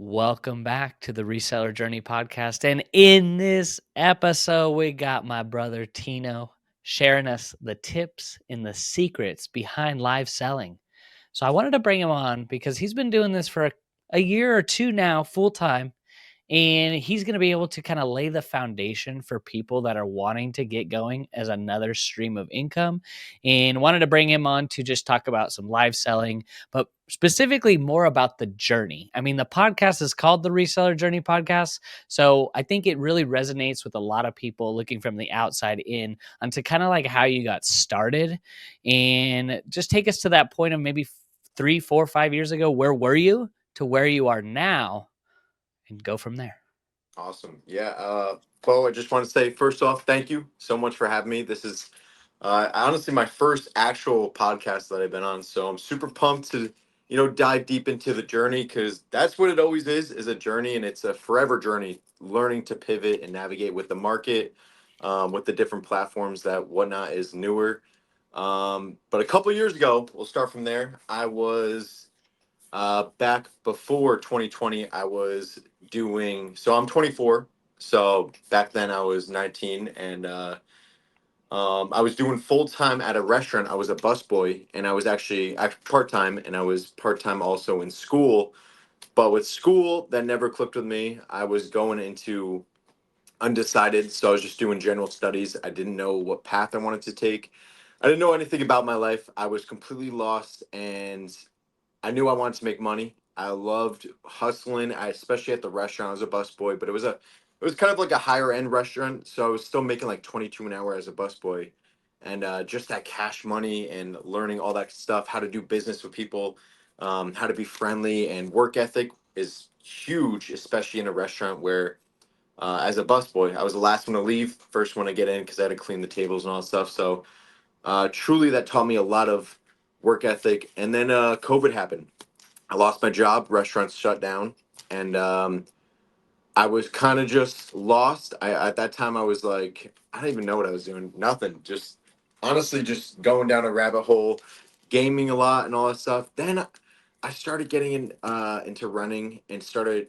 Welcome back to the Reseller Journey podcast. And in this episode, we got my brother Tino sharing us the tips and the secrets behind live selling. So I wanted to bring him on because he's been doing this for a year or two now, full time. And he's going to be able to kind of lay the foundation for people that are wanting to get going as another stream of income. And wanted to bring him on to just talk about some live selling, but specifically more about the journey. I mean, the podcast is called the Reseller Journey Podcast. So I think it really resonates with a lot of people looking from the outside in onto kind of like how you got started and just take us to that point of maybe 3, 4, 5 years ago. Where were you to where you are now? And go from there. Awesome. Yeah. Bo, I just want to say, first off, thank you so much for having me. This is honestly my first actual podcast that I've been on. So I'm super pumped to, dive deep into the journey because that's what it always is a journey, and it's a forever journey, learning to pivot and navigate with the market, with the different platforms that Whatnot is newer. But a couple years ago, we'll start from there. I was back before 2020, I was so I'm 24. So back then I was 19, and I was doing full time at a restaurant. I was a busboy, and I was actually part time, and I was part time also in school. But with school, that never clicked with me. I was going into undecided, so I was just doing general studies. I didn't know what path I wanted to take. I didn't know anything about my life. I was completely lost, and I knew I wanted to make money. I loved hustling, especially at the restaurant. I was a busboy, but it was kind of like a higher end restaurant, so I was still making like 22 an hour as a busboy, and just that cash money and learning all that stuff, how to do business with people, how to be friendly, and work ethic is huge, especially in a restaurant where, as a busboy, I was the last one to leave, first one to get in because I had to clean the tables and all that stuff. So truly, that taught me a lot of work ethic. And then COVID happened. I lost my job, restaurants shut down, and I was kind of just lost. At that time I was like, I don't even know what I was doing. Nothing. Just honestly, just going down a rabbit hole, gaming a lot and all that stuff. Then I started getting into running and started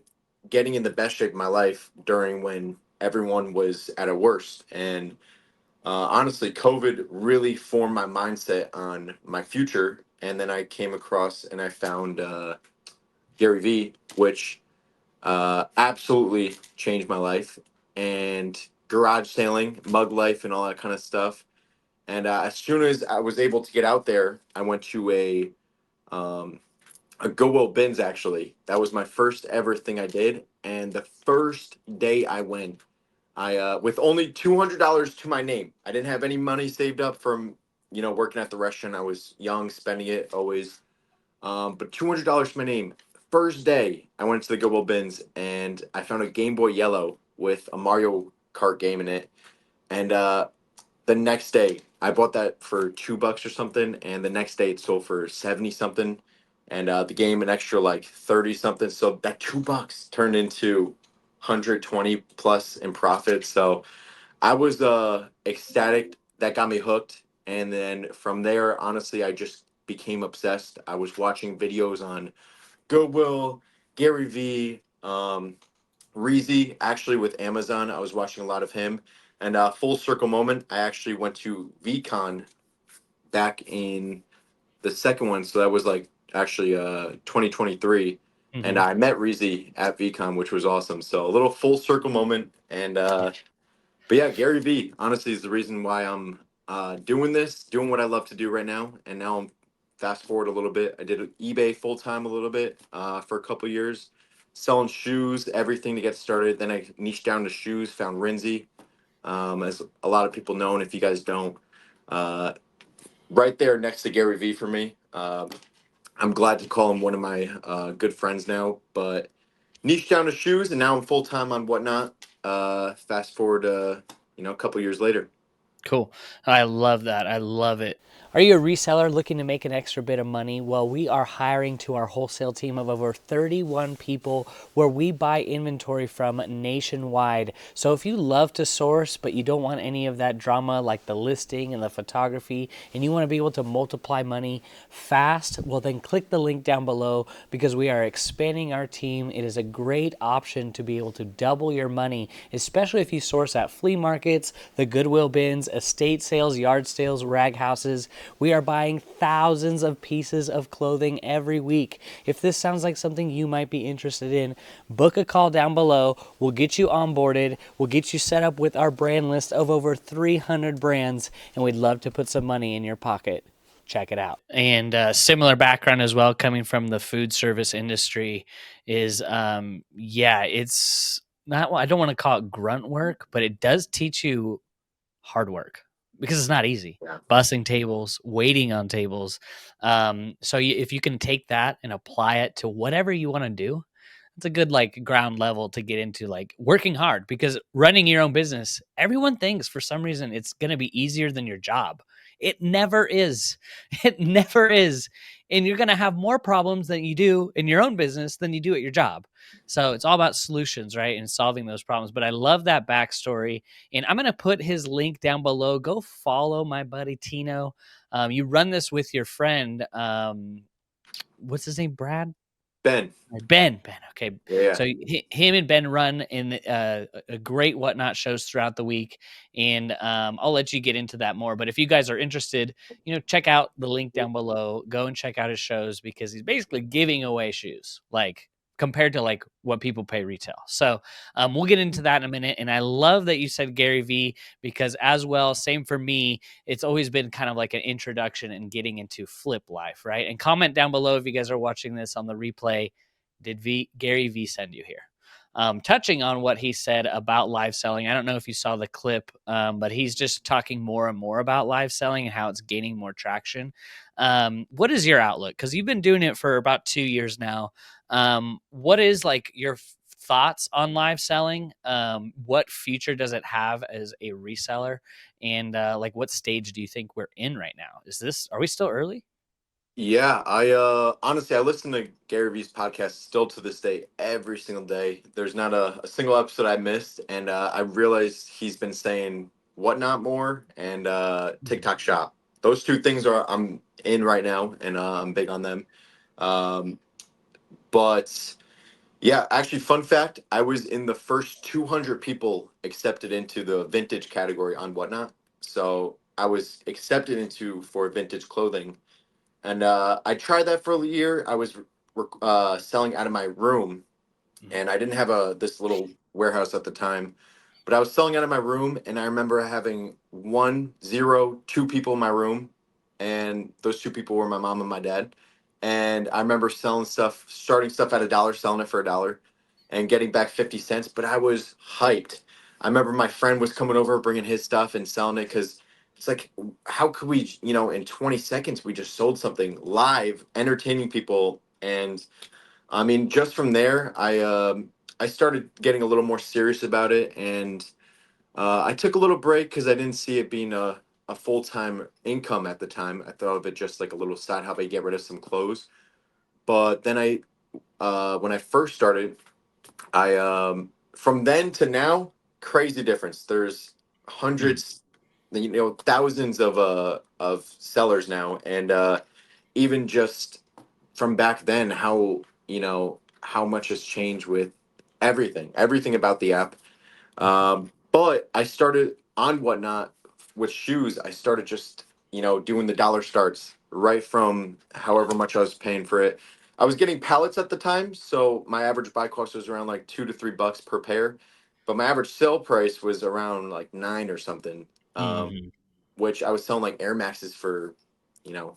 getting in the best shape of my life during when everyone was at a worst. And honestly, COVID really formed my mindset on my future. And then I came across and I found Gary Vee, which absolutely changed my life, and garage sailing, mug life, and all that kind of stuff. And as soon as I was able to get out there, I went to um, a Goodwill bins. Actually, that was my first ever thing I did. And the first day I went, I with only $200 to my name. I didn't have any money saved up from working at the restaurant. I was young, spending it always. But $200 to my name. First day, I went to the Goodwill bins and I found a Game Boy Yellow with a Mario Kart game in it. And the next day, I bought that for $2 or something, and the next day it sold for 70 something, and the game an extra like 30 something. So that $2 turned into 120 plus in profit. So I was ecstatic. That got me hooked, and then from there, honestly, I just became obsessed. I was watching videos on Goodwill, Gary Vee, Reezy, actually with Amazon. I was watching a lot of him. And full circle moment, I actually went to VCon back in the second one. So that was like actually 2023. And Mm-hmm. I met Reezy at VCon, which was awesome. So a little full circle moment. And but yeah, Gary Vee, honestly, is the reason why I'm doing this, doing what I love to do right now. And now I'm fast forward a little bit. I did eBay full time a little bit for a couple years, selling shoes, everything to get started. Then I niched down to shoes, found Rinzy, as a lot of people know. And if you guys don't, uh, right there next to Gary Vee for me. I'm glad to call him one of my good friends now, but niche down to shoes, and now I'm full time on Whatnot. Fast forward, a couple years later. Cool. I love that. I love it. Are you a reseller looking to make an extra bit of money? Well, we are hiring to our wholesale team of over 31 people where we buy inventory from nationwide. So if you love to source, but you don't want any of that drama like the listing and the photography, and you want to be able to multiply money fast, well, then click the link down below because we are expanding our team. It is a great option to be able to double your money, especially if you source at flea markets, the Goodwill bins, estate sales, yard sales, rag houses. We are buying thousands of pieces of clothing every week. If this sounds like something you might be interested in, book a call down below. We'll get you onboarded. We'll get you set up with our brand list of over 300 brands, and we'd love to put some money in your pocket. Check it out. And similar background as well, coming from the food service industry, is yeah, it's not. I don't want to call it grunt work, but it does teach you hard work because it's not easy. Yeah. Bussing tables, waiting on tables. So if you can take that and apply it to whatever you want to do, it's a good like ground level to get into, like working hard, because running your own business, everyone thinks for some reason it's going to be easier than your job. It never is. It never is. And you're going to have more problems than you do in your own business than you do at your job. So it's all about solutions, right? And solving those problems. But I love that backstory. And I'm going to put his link down below. Go follow my buddy Tino. You run this with your friend. What's his name? Brad? Ben. Ben. Okay. Yeah. So him and Ben run in a great Whatnot shows throughout the week. And I'll let you get into that more. But if you guys are interested, check out the link down below. Go and check out his shows because he's basically giving away shoes, like compared to like what people pay retail. So we'll get into that in a minute. And I love that you said Gary V, because as well, same for me, it's always been kind of like an introduction and getting into flip life, right? And comment down below if you guys are watching this on the replay. Did Gary V send you here? Touching on what he said about live selling, I don't know if you saw the clip, but he's just talking more and more about live selling and how it's gaining more traction. What is your outlook? Because you've been doing it for about 2 years now. What is like your thoughts on live selling? What future does it have as a reseller? And like, what stage do you think we're in right now? Are we still early? Yeah, I honestly I listen to Gary Vee's podcast still to this day every single day. There's not a single episode I missed, and I realized he's been saying Whatnot more and TikTok Shop. Those two things are I'm in right now, and I'm big on them. Um, but yeah, actually, fun fact: I was in the first 200 people accepted into the vintage category on Whatnot. So I was accepted into for vintage clothing, and I tried that for a year. I was selling out of my room, Mhm. and I didn't have a this little warehouse at the time, but I was selling out of my room, and I remember having one, zero, two people in my room, and those two people were my mom and my dad. And I remember selling stuff, starting stuff at $1, selling it for $1, and getting back 50 cents. But I was hyped. I remember my friend was coming over, bringing his stuff and selling it because it's like, how could we, in 20 seconds we just sold something live, entertaining people. And I mean, just from there, I started getting a little more serious about it, and I took a little break because I didn't see it being a full time income at the time. I thought of it just like a little side hobby, get rid of some clothes. But then when I first started, I from then to now, crazy difference. There's Mhm. hundreds, thousands of sellers now, and even just from back then, how much has changed with everything about the app. But I started on Whatnot with shoes. I started just, doing the dollar starts right from however much I was paying for it. I was getting pallets at the time, so my average buy cost was around like $2 to $3 per pair, but my average sale price was around like 9 or something. Mhm. Which I was selling like Air Maxes for, you know,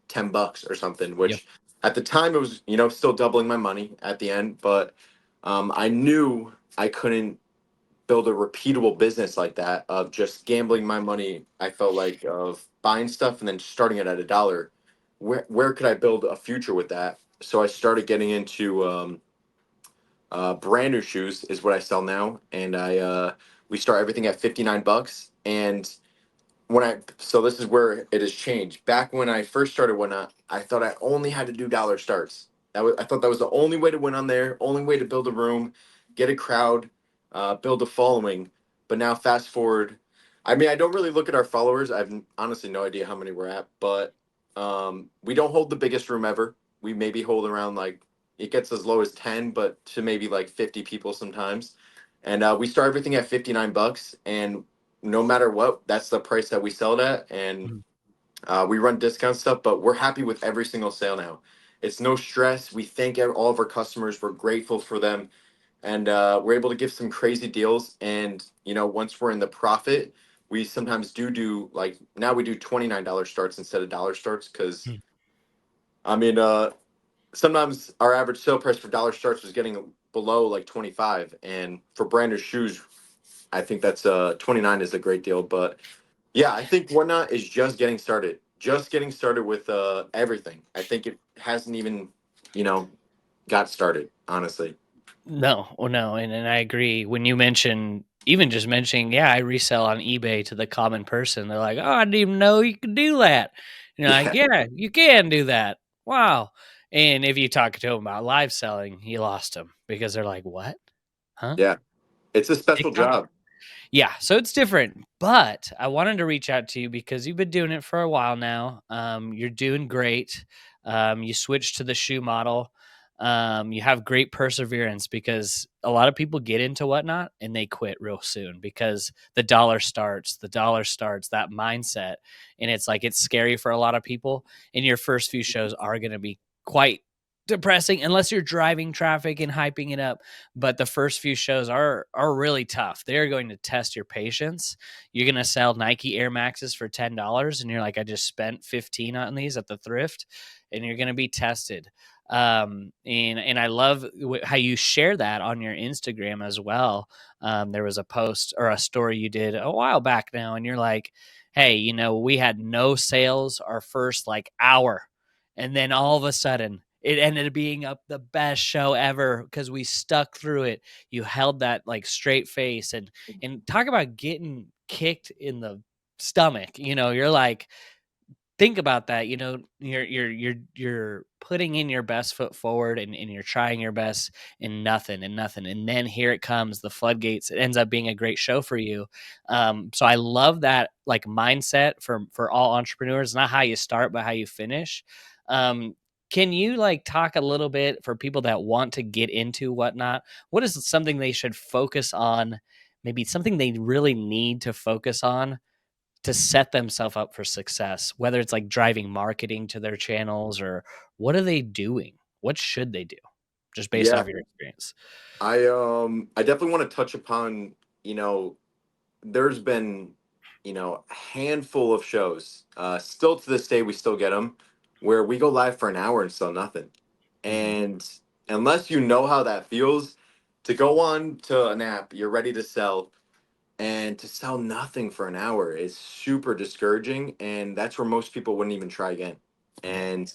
$10 or something, Yep. which at the time it was, still doubling my money at the end, but I knew I couldn't build a repeatable business like that of just gambling my money. I felt like of buying stuff and then starting it at $1. Where could I build a future with that? So I started getting into brand new shoes is what I sell now, and I we start everything at $59, and so this is where it has changed. Back when I first started Whatnot, I thought I only had to do dollar starts. I thought that was the only way to win on there, only way to build a room, get a crowd, build a following. But now fast forward, I mean, I don't really look at our followers. I've honestly no idea how many we're at, but we don't hold the biggest room ever. We maybe hold around like it gets as low as 10, but to maybe like 50 people sometimes. And we start everything at $59, and no matter what, that's the price that we sell it at. And Mhm. we run discount stuff, but we're happy with every single sale now. It's no stress. We thank all of our customers. We're grateful for them, and we're able to give some crazy deals. And once we're in the profit, we sometimes do like now we do $29 starts instead of dollar starts because Mhm. I mean sometimes our average sale price for dollar starts was getting below like 25, and for branded shoes, I think that's 29 is a great deal. But yeah, I think Whatnot is just getting started. Just getting started with everything. I think it hasn't even, you know, got started, honestly. No, well, no, and I agree. When you mention even just mentioning, yeah, I resell on eBay to the common person, they're like, "Oh, I didn't even know you could do that." And you're like, Yeah, "Yeah, you can do that. Wow." And if you talk to them about live selling, you lost them because they're like, "What? Huh? yeah. It's a special TikTok?" job. Yeah, so it's different, but I wanted to reach out to you because you've been doing it for a while now. You're doing great. You switched to the shoe model. You have great perseverance because a lot of people get into Whatnot and they quit real soon because the dollar starts, that mindset. And it's like it's scary for a lot of people. And your first few shows are going to be quite depressing unless you're driving traffic and hyping it up, but the first few shows are really tough. They're going to test your patience. You're going to sell Nike Air Maxes for $10 and you're like, I just spent 15 on these at the thrift, and you're going to be tested. And I love how you share that on your Instagram as well. There was a post or a story you did a while back now, and you're like, hey, we had no sales our first like hour, and then all of a sudden it ended up being up the best show ever because we stuck through it. You held that like straight face, and talk about getting kicked in the stomach. You're like, think about that. You're putting in your best foot forward, and you're trying your best, and nothing, and then here it comes, the floodgates. It ends up being a great show for you. So I love that like mindset for all entrepreneurs, not how you start but how you finish. um can you like talk a little bit for people that want to get into Whatnot? What is something they should focus on, maybe something they really need to focus on to set themselves up for success, whether it's like driving marketing to their channels, or what are they doing? What should they do? Just based Yeah, off your experience. I definitely want to touch upon, there's been, a handful of shows. Still to this day, we still get them where we go live for an hour and sell nothing. Mhm, And unless you know how that feels, to go on to an app, you're ready to sell, and to sell nothing for an hour is super discouraging. And that's where most people wouldn't even try again. yeah. And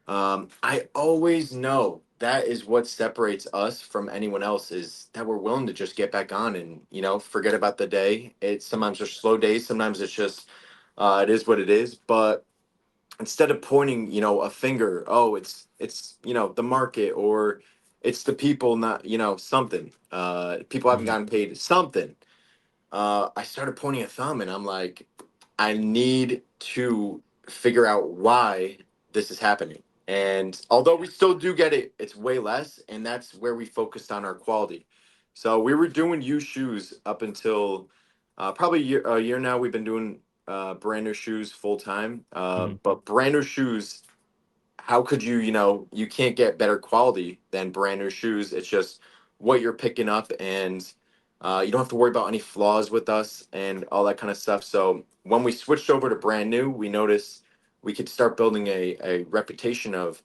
I always know that is what separates us from anyone else, is that we're willing to just get back on and forget about the day. It's sometimes there's slow days, sometimes it's just it is what it is. But instead of pointing a finger, oh, it's the market, or it's the people, not something, people haven't Mhm, gotten paid something, I started pointing a thumb, and I'm like, I need to figure out why this is happening. And although we still do get it, it's way less, and that's where we focused on our quality. So we were doing used shoes up until probably a year now. We've been doing brand new shoes full time. mhm, But brand new shoes, how could you can't get better quality than brand new shoes. It's just what you're picking up, and you don't have to worry about any flaws with us and all that kind of stuff. So when we switched over to brand new, we noticed we could start building a reputation of,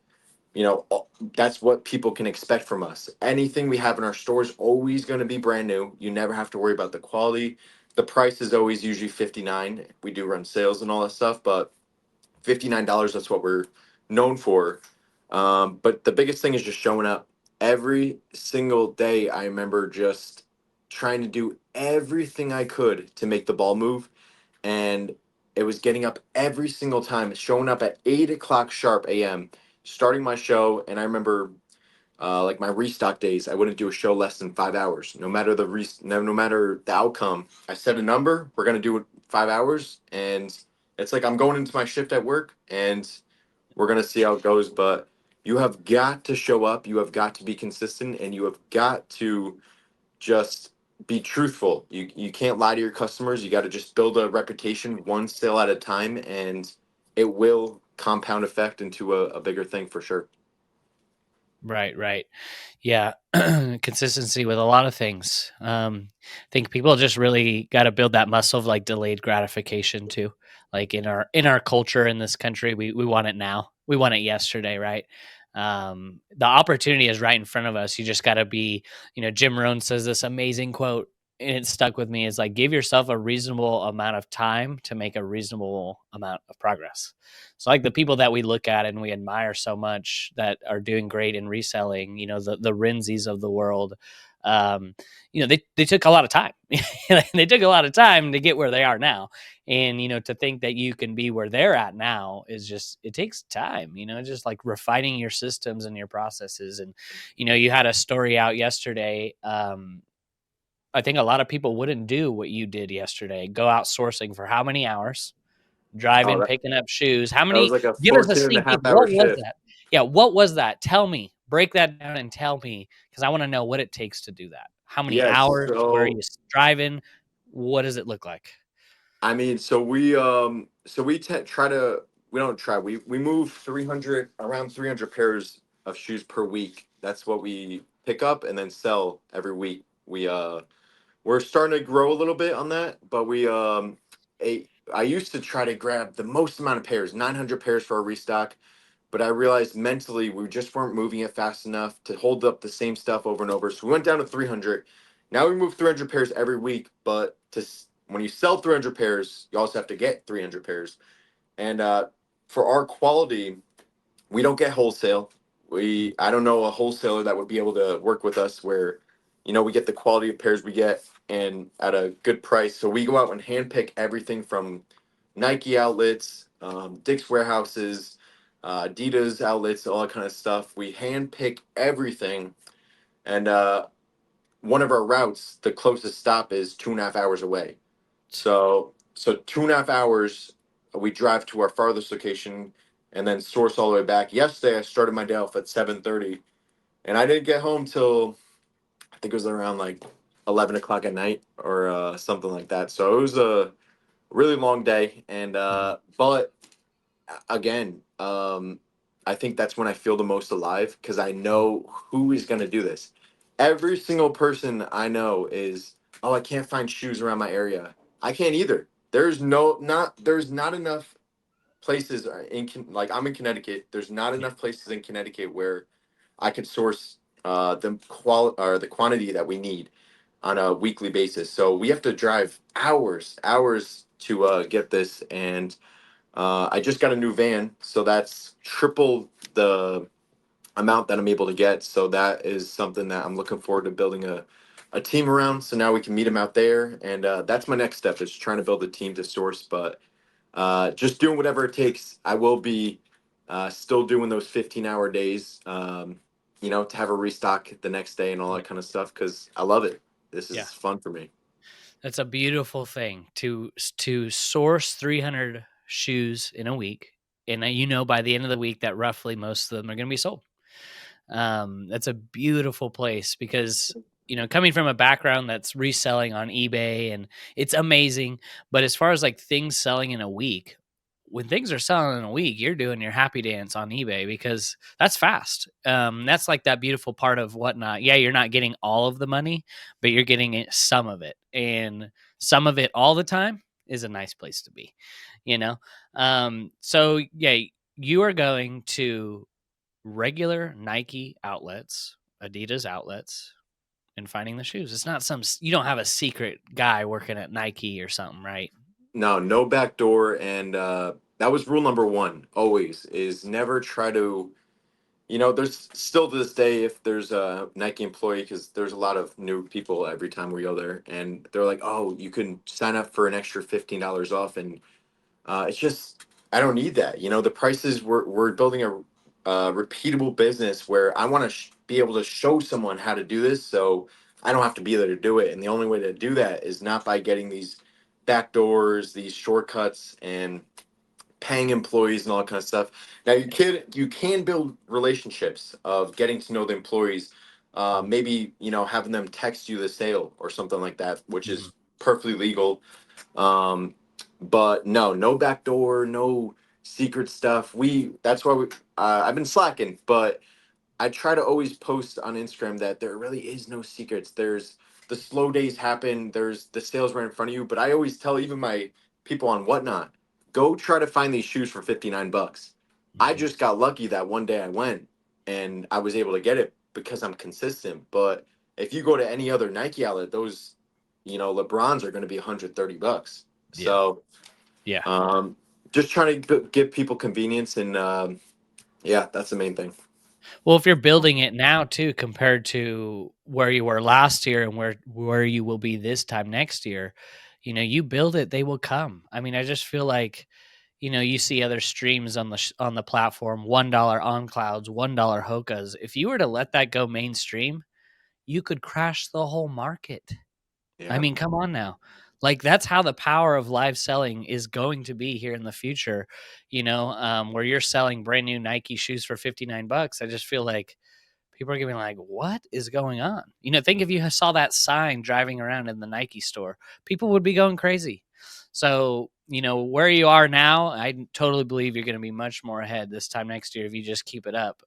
that's what people can expect from us. Anything we have in our store is always going to be brand new. You never have to worry about the quality. The price is always usually 59. We do run sales and all that stuff, but $59, that's what we're known for. But the biggest thing is just showing up every single day. I remember just trying to do everything I could to make the ball move. And it was getting up every single time, showing up at 8 o'clock sharp a.m., starting my show. And I remember like my restock days, I wouldn't do a show less than 5 hours, no matter no matter the outcome. I set a number. We're gonna do it 5 hours, and it's like I'm going into my shift at work, and we're gonna see how it goes. But you have got to show up. You have got to be consistent, and you have got to just be truthful. You can't lie to your customers. You got to just build a reputation one sale at a time, and it will compound effect into a bigger thing for sure. Right, right. Yeah, consistency with a lot of things. I think people just really got to build that muscle of like delayed gratification too. Like in our culture in this country, we want it now. We want it yesterday, right? The opportunity is right in front of us. You just got to be, Jim Rohn says this amazing quote, and it stuck with me. Is like give yourself a reasonable amount of time to make a reasonable amount of progress. So like the people that we look at and we admire so much that are doing great in reselling, the Renzis of the world, um, they took a lot of time. They took a lot of time to get where they are now. And, to think that you can be where they're at now is just, it takes time, just like refining your systems and your processes. And, you had a story out yesterday. I think a lot of people wouldn't do what you did yesterday. Go out sourcing for how many hours? Oh, Driving, picking up shoes. How that was many? like a Give us a 14 and a sneak peek. half hour What was shift. that? Yeah, what was that? Tell me. Break that down and tell me because I want to know what it takes to do that. How many Yes. hours? Where are you So, driving? What does it look like? I mean, so we try to, we don't try, we move 300, around 300 pairs of shoes per week. That's what we pick up and then sell every week. We're starting to grow a little bit on that, but I used to try to grab the most amount of pairs, 900 pairs for a restock, but I realized mentally we just weren't moving it fast enough to hold up the same stuff over and over. So we went down to 300. Now we move 300 pairs every week, but when you sell 300 pairs, you also have to get 300 pairs. And for our quality, we don't get wholesale. I don't know a wholesaler that would be able to work with us where, we get the quality of pairs we get and at a good price. So we go out and handpick everything from Nike outlets, Dick's warehouses, Adidas outlets, all that kind of stuff. We handpick everything, and one of our routes, the closest stop is 2.5 hours away. So 2.5 hours, we drive to our farthest location and then source all the way back. Yesterday, I started my day off at 7:30, and I didn't get home till I think it was around like 11 o'clock at night or something like that. So it was a really long day, and Mhm. but again, I think that's when I feel the most alive because I know who is going to do this. Every single person I know is, oh, I can't find shoes around my area. I can't either. There's not enough places like I'm in Connecticut. There's not Yeah. enough places in Connecticut where I could source the quantity that we need on a weekly basis. So we have to drive hours to get this, and I just got a new van, so that's triple the amount that I'm able to get. So that is something that I'm looking forward to building a team around. So now we can meet them out there, and that's my next step is trying to build a team to source. But just doing whatever it takes. I will be still doing those 15-hour days, to have a restock the next day and all that kind of stuff because I love it. This Yeah. is fun for me. That's a beautiful thing to source 300 shoes in a week, and by the end of the week that roughly most of them are going to be sold. That's a beautiful place because coming from a background that's reselling on eBay and it's amazing, but as far as like things selling in a week, when things are selling in a week, you're doing your happy dance on eBay because that's fast. That's like that beautiful part of whatnot. Yeah, you're not getting all of the money, but you're getting some of it, and some of it all the time is a nice place to be. You know, so yeah, you are going to regular Nike outlets, Adidas outlets, and finding the shoes. It's not you don't have a secret guy working at Nike or something, right? No, no back door, and that was rule number one. Always is never try to. There's still to this day if there's a Nike employee because there's a lot of new people every time we go there, and they're like, "Oh, you can sign up for an extra $15 off," and It's just I don't need that. The prices we're building a repeatable business where I want to be able to show someone how to do this, so I don't have to be there to do it. And the only way to do that is not by getting these back doors, these shortcuts, and paying employees and all that kind of stuff. Now you can build relationships of getting to know the employees, maybe having them text you the sale or something like that, which Mhm. is perfectly legal. Um, but no backdoor, no secret stuff. That's why I've been slacking, but I try to always post on Instagram that there really is no secrets. There's the slow days happen. There's the sales right in front of you. But I always tell even my people on Whatnot, go try to find these shoes for 59 bucks. I Mhm. just got lucky that one day I went and I was able to get it because I'm consistent. But if you go to any other Nike outlet, those, LeBrons are going to be 130 bucks. Yeah. So, Yeah. um, just trying to give people convenience and, yeah, that's the main thing. Well, if you're building it now too, compared to where you were last year and where you will be this time next year, you build it, they will come. I mean, I just feel like, you see other streams on the platform, $1 on clouds, $1 hokas. If you were to let that go mainstream, you could crash the whole market. I Yeah. mean, come on now. Like, that's how the power of live selling is going to be here in the future, where you're selling brand new Nike shoes for 59 bucks. I just feel like people are gonna be like, "What is going on?" Think if you saw that sign driving around in the Nike store, people would be going crazy. So, where you are now, I totally believe you're going to be much more ahead this time next year if you just keep it up.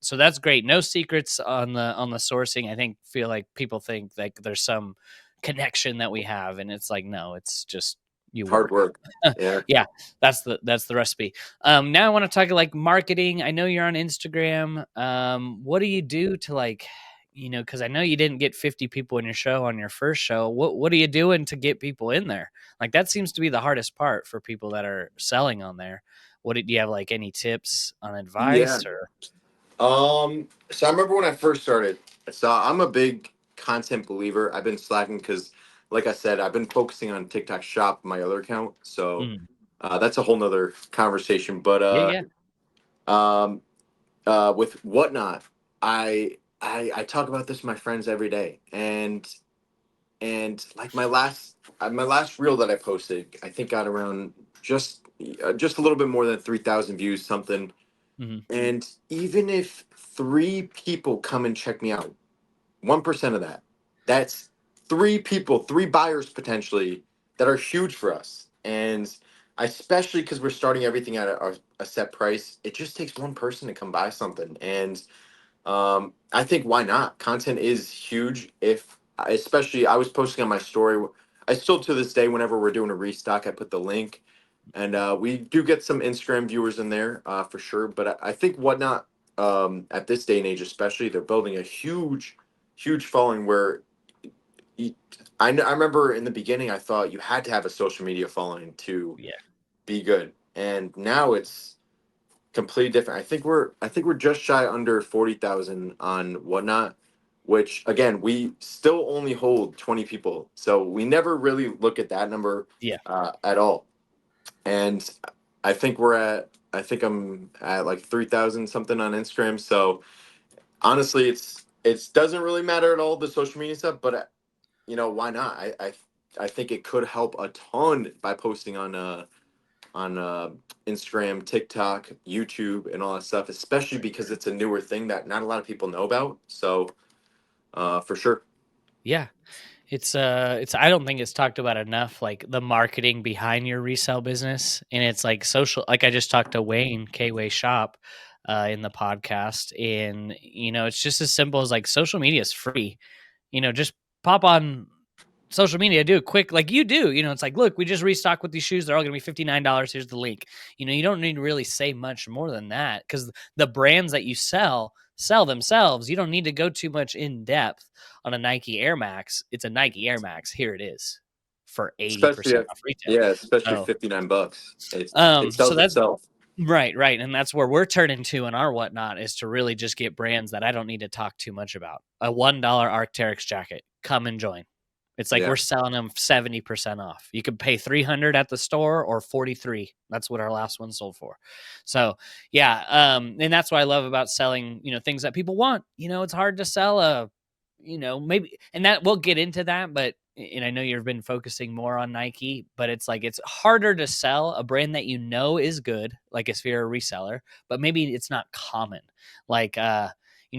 So that's great. No secrets on the sourcing. I feel like people think like there's some connection that we have, and it's like no, it's just you Hard work. work. Yeah. Yeah, that's the recipe. Now I want to talk like marketing. I know you're on Instagram. What do you do to like, because I know you didn't get 50 people in your show on your first show. What are you doing to get people in there? Like that seems to be the hardest part for people that are selling on there. Do you have like any tips on Yeah. advice or? So I remember when I first started. So I'm a big content believer. I've been slacking because, like I said, I've been focusing on TikTok Shop, my other account. So Mm, that's a whole nother conversation. But yeah, yeah, um, with Whatnot, I talk about this with my friends every day, and like my last reel that I posted, I think got around just a little bit more than 3,000 views, something. hmm, And even if three people come and check me out, 1% of that, that's three people, three buyers potentially that are huge for us. And especially because we're starting everything at a set price, it just takes one person to come buy something. And I think why not? Content is huge. If especially I was posting on my story, I still to this day, whenever we're doing a restock, I put the link, and we do get some Instagram viewers in there for sure. But I think whatnot at this day and age, especially, they're building a huge, huge following. Where you, I remember in the beginning, I thought you had to have a social media following to yeah, be good, and now it's completely different. I think we're just shy under 40,000 on Whatnot, which again we still only hold 20 people, so we never really look at that number yeah, at all. And I think I'm at like 3,000 something on Instagram. So honestly, it doesn't really matter at all the social media stuff, but why not? I think it could help a ton by posting on Instagram, TikTok, YouTube, and all that stuff, especially because it's a newer thing that not a lot of people know about. So, for sure. yeah. It's I don't think it's talked about enough, like the marketing behind your resale business. And it's like social, like I just talked to Wayne, K-Way Shop, in the podcast. And, it's just as simple as like social media is free. Just pop on social media, do a quick like you do. It's like, look, we just restocked with these shoes. They're all gonna be $59. Here's the link. You don't need to really say much more than that because the brands that you sell themselves. You don't need to go too much in depth on a Nike Air Max. It's a Nike Air Max. Here it is for Especially, 80% off retail. yeah, especially So 59 bucks. It so sells that's itself. right. And that's where we're turning to in our whatnot is to really just get brands that I don't need to talk too much about. A $1 Arc'teryx jacket. Come and join. It's like Yeah. we're selling them 70% off. You could pay 300 at the store or 43. That's what our last one sold for. So yeah, and that's what I love about selling, things that people want. It's hard to sell maybe, and that we'll get into that, but and I know you've been focusing more on Nike, but it's like it's harder to sell a brand that is good, like if you're a reseller, but maybe it's not common. Like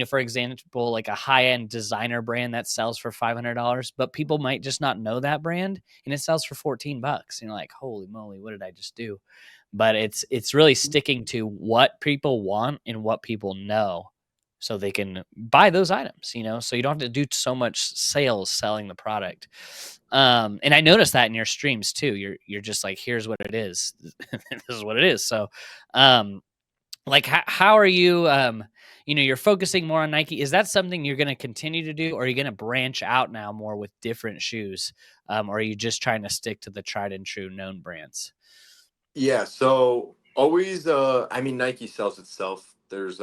for example, like a high-end designer brand that sells for $500, but people might just not know that brand and it sells for $14. Like, holy moly, what did I just do? But it's really sticking to what people want and what people know so they can buy those items, so you don't have to do so much sales selling the product. And I noticed that in your streams too. You're just like, here's what it is. This is what it is. So, like how are you, you're focusing more on Nike. Is that something you're going to continue to do, or are you going to branch out now more with different shoes? Or are you just trying to stick to the tried and true known brands? Yeah, so always I mean Nike sells itself. There's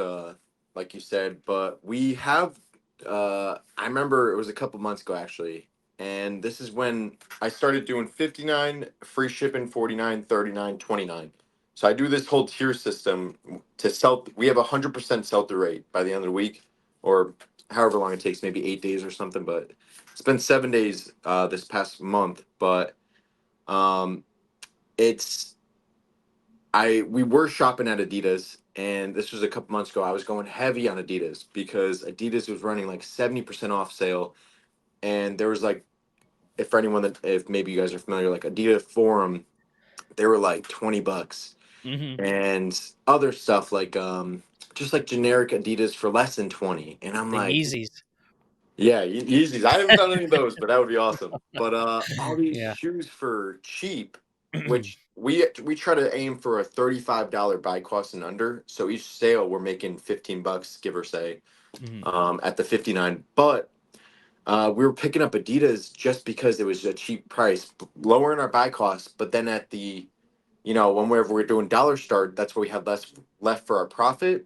like you said, but we have I remember it was a couple months ago actually. And this is when I started doing 59 free shipping, 49, 39, 29. So I do this whole tier system to sell. We have 100% sell-through rate by the end of the week, or however long it takes, maybe 8 days or something. But it's been 7 days this past month. But um, it's we were shopping at Adidas, and this was a couple months ago. I was going heavy on Adidas because Adidas was running like 70% off sale, and there was like, if maybe you guys are familiar, like Adidas Forum, they were like $20, Mm-hmm. and other stuff like just like generic Adidas for less than 20, and I'm The like, Yeezys. yeah, Yeezys. I haven't found any of those, but that would be awesome. But all these Yeah. shoes for cheap, which we try to aim for a $35 buy cost and under. So each sale we're making $15, give or say, Mhm. at the 59. But we were picking up Adidas just because it was a cheap price, lowering our buy cost. But then at the whenever we're doing dollar start, that's where we had less left for our profit,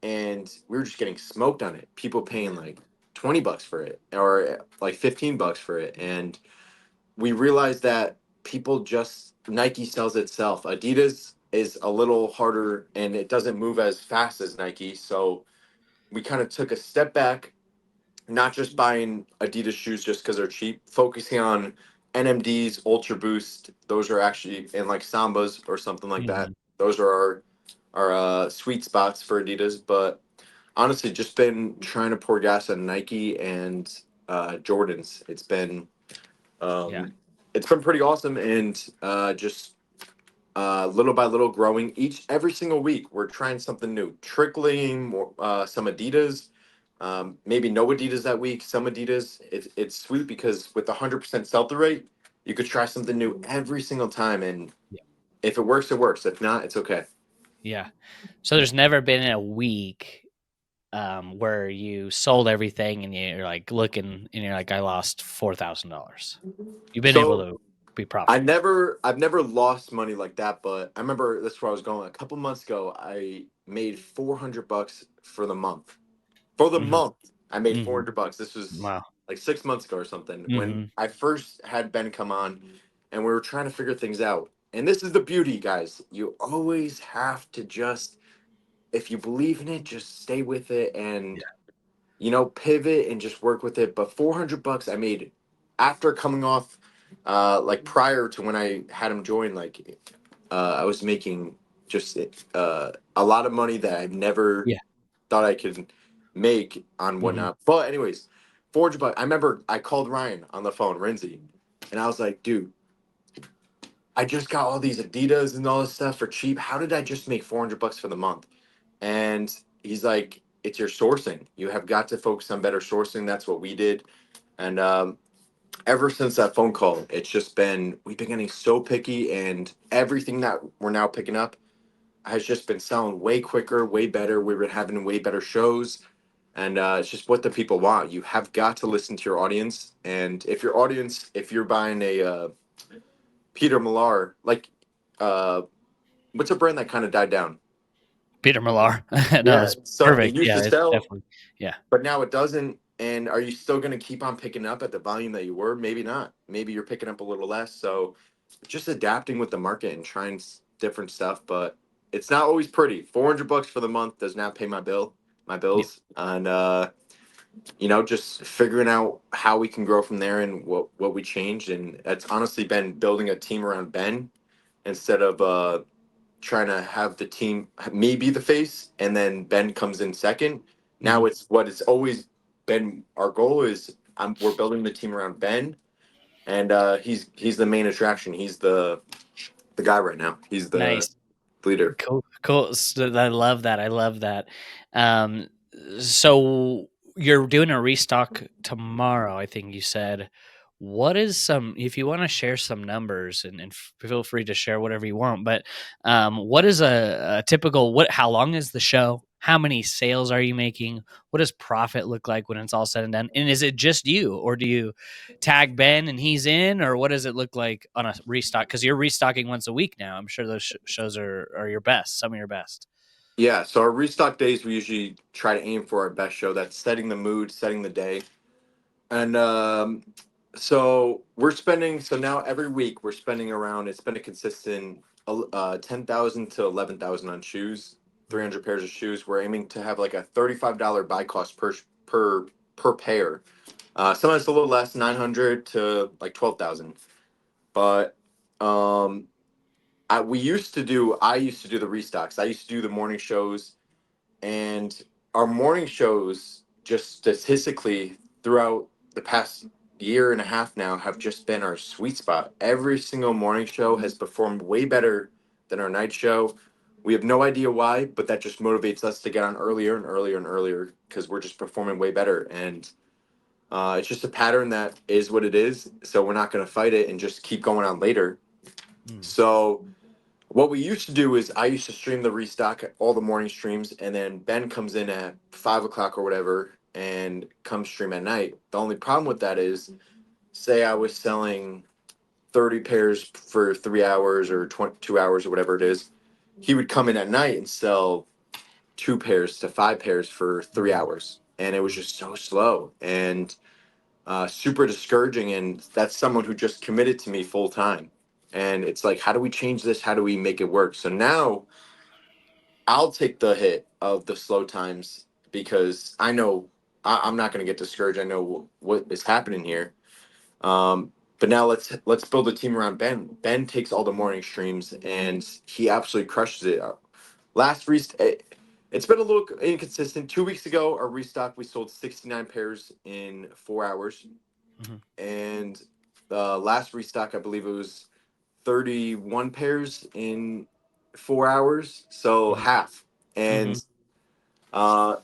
and we were just getting smoked on it. People paying like $20 for it, or like $15 for it, and we realized that people just Nike sells itself. Adidas is a little harder, and it doesn't move as fast as Nike, so we kind of took a step back, not just buying Adidas shoes just because they're cheap, focusing on NMDs, Ultra Boost. Those are actually, and like Sambas or something like that. Mhm. Those are our sweet spots for Adidas. But honestly, just been trying to pour gas on Nike and Jordans. Yeah. Um, it's been pretty awesome, and just little by little growing. Every single week we're trying something new, trickling more, some Adidas, maybe no Adidas that week, some Adidas. It's sweet because with 100% sell-through rate, you could try something new every single time, and Yeah. if it works, it works. If not, it's okay. Yeah. So there's never been a week where you sold everything and you're like looking and you're like, I lost $4,000. You've been able So to be profitable. I've never lost money like that, but I remember that's where I was going. A couple months ago, I made $400 for the month. For the Mhm. month, I made Mhm. $400. This was Wow. like 6 months ago or something when Mhm. I first had Ben come on, and we were trying to figure things out. And this is the beauty, guys. You always have to just, if you believe in it, just stay with it and Yeah. pivot and just work with it. But $400 I made after coming off, like prior to when I had him join, like I was making just a lot of money that I never Yeah. thought I could make on Mhm. whatnot. But anyways, $400. I remember I called Ryan on the phone, Renzi, and I was like, dude, I just got all these Adidas and all this stuff for cheap. How did I just make $400 for the month? And he's like, it's your sourcing. You have got to focus on better sourcing. That's what we did. And ever since that phone call, it's just been, we've been getting so picky, and everything that we're now picking up has just been selling way quicker, way better. We've been having way better shows, and it's just what the people want. You have got to listen to your audience, and if you're buying a Peter Millar, like what's a brand that kind of died down? Peter Millar. No, Yeah, it's so it perfect. used Yeah, to it's sell, definitely. Yeah. but now it doesn't. And are you still going to keep on picking up at the volume that you were? Maybe not. Maybe you're picking up a little less. So just adapting with the market and trying different stuff. But it's not always pretty. $400 for the month does not pay my Yeah. bills. And, just figuring out how we can grow from there and what we changed. And it's honestly been building a team around Ben instead of trying to have the team me be the face and then Ben comes in second. Now Mhm. it's what it's always been. Our goal is we're building the team around Ben, and he's the main attraction. He's the guy right now. He's the Nice. leader. Cool, cool. I love that. I love that. Um, so you're doing a restock tomorrow, I think you said. What is some, if you want to share some numbers and feel free to share whatever you want, but what is a typical, how long is the show? How many sales are you making? What does profit look like when it's all said and done? And is it just you, or do you tag Ben and he's in, or what does it look like on a restock? Because you're restocking once a week now. I'm sure those shows are your best, some of your best. Yeah. So our restock days, we usually try to aim for our best show. That's setting the mood, setting the day. And so we're spending. So now every week we're spending around. It's been a consistent 10,000 to 11,000 on shoes. 300 pairs of shoes. We're aiming to have like a $35 buy cost per per pair. Sometimes a little less, 900 to like 12,000. But um, I used to do the restocks. I used to do the morning shows, and our morning shows just statistically throughout the past year and a half now have just been our sweet spot. Every single morning show has performed way better than our night show. We have no idea why, but that just motivates us to get on earlier and earlier and earlier because we're just performing way better. And it's just a pattern that is what it is. So we're not going to fight it and just keep going on later. Mm. So what we used to do is I used to stream the restock all the morning streams, and then Ben comes in at 5 o'clock or whatever and comes stream at night. The only problem with that is, say I was selling 30 pairs for 3 hours or 22 hours or whatever it is, he would come in at night and sell 2 pairs to 5 pairs for three Mhm. hours, and it was Mhm. just so slow and super discouraging. And that's someone who just committed to me full time. And it's like, how do we change this? How do we make it work? So now I'll take the hit of the slow times because I know I'm not going to get discouraged. I know what is happening here. But now let's build a team around Ben. Ben takes all the morning streams and he absolutely crushes it. Last rest, it's been a little inconsistent. 2 weeks ago, our restock we sold 69 pairs in 4 hours, Mhm. and the last restock I believe it was 31 pairs in 4 hours, so Mhm. half. Mhm. And uh,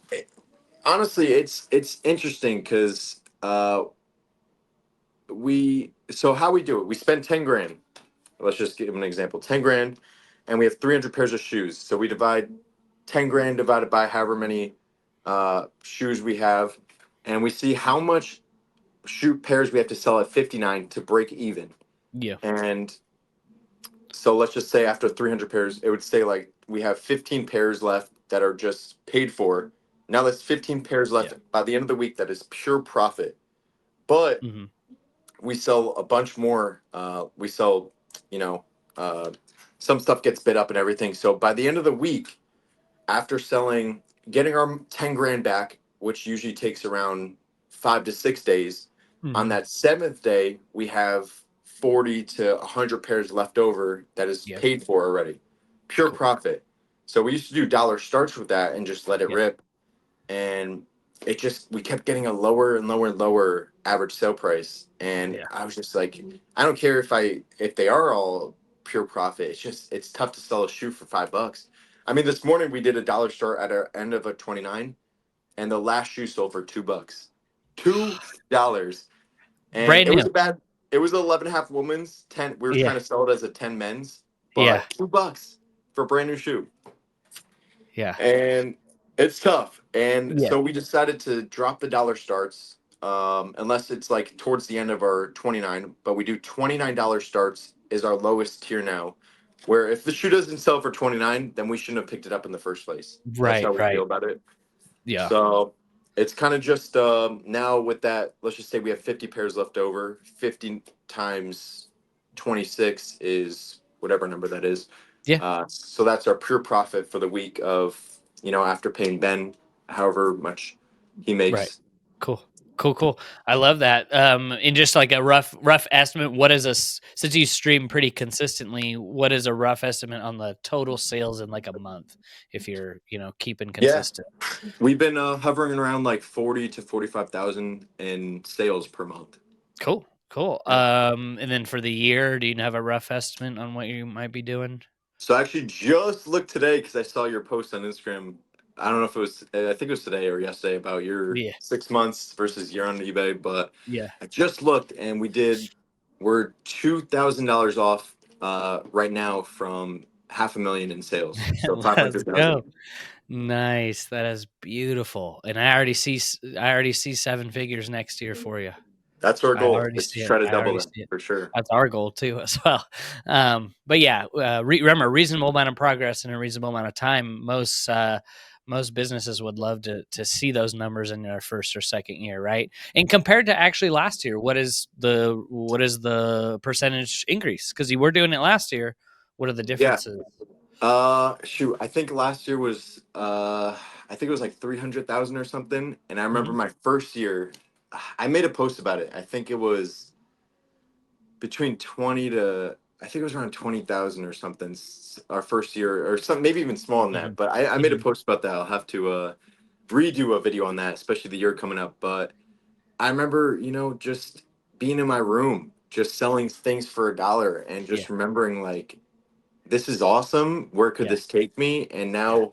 honestly, it's interesting because how we do it. We spend 10 grand. Let's just give an example. 10 grand, and we have 300 pairs of shoes. So we divide 10 grand divided by however many shoes we have, and we see how much shoe pairs we have to sell at 59 to break even. Yeah. And so let's just say after 300 pairs, it would say like we have 15 pairs left that are just paid for. Now that's 15 pairs Yeah. left by the end of the week that is pure profit. But Mhm. we sell a bunch more. We sell, you know, uh, some stuff gets bid up and everything. So by the end of the week, after selling, getting our 10 grand back, which usually takes around 5 to 6 days, on Mhm. that seventh day, we have 40 to 100 pairs left over that is Yeah. paid for already. Pure Cool. profit. So we used to do dollar starts with that and just let it Yeah. rip. And we kept getting a lower and lower and lower average sale price. And Yeah. I was just like, I don't care if they are all pure profit. It's tough to sell a shoe for $5. I mean, this morning we did a dollar store at our end of a 29, and the last shoe sold for $2. $2. And Brand new. it was 11 and a half women's, 10. We were Yeah. trying to sell it as a 10 men's, Yeah. but $2 for a brand new shoe. Yeah. And it's tough. And Yeah. so we decided to drop the dollar starts, unless it's like towards the end of our 29, but we do $29 starts is our lowest tier now. Where if the shoe doesn't sell for 29, then we shouldn't have picked it up in the first place. That's Right. how we feel Right. about it. Yeah. So It's kind of just now with that, let's just say we have 50 pairs left over. 50 times 26 is whatever number that is. Yeah. So that's our pure profit for the week of, after paying Ben however much he Right. makes. Cool. Cool, cool. I love that. And just like a rough estimate, what is since you stream pretty consistently, what is a rough estimate on the total sales in like a month if you're, keeping Yeah, consistent? we've been hovering around like 40 to 45,000 in sales per month. Cool. Cool. Yeah. And then for the year, do you have a rough estimate on what you might be doing? So I actually just looked today because I saw your post on Instagram. I don't know if it was, I think it was today or yesterday about your Yeah. 6 months versus year on eBay, but Yeah. I just looked and we're $2,000 off right now from 500,000 in sales. So Let's 500,000. go. Nice. That is beautiful. And I already see seven figures next year for you. That's our I goal. already Let's see it. try to I double already that see it. for sure. That's our goal too as well. But yeah, remember, reasonable amount of progress in a reasonable amount of time. Most businesses would love to see those numbers in their first or second year, right? And compared to actually last year, what is the percentage increase? Because you were doing it last year. What are the Yeah. differences? Shoot, I think last year was I think it was like 300,000 or something. And I remember Hmm. my first year, I made a post about it. I think it was between 20 to I think it was around 20,000 or something our first year or some maybe even smaller than Hmm. that. But I made a Hmm. post about that. I'll have to redo a video on that, especially the year coming up. But I remember, just being in my room, just selling things for $1 and Yeah, just remembering like this is awesome. Where could yeah, this take me? And yeah. now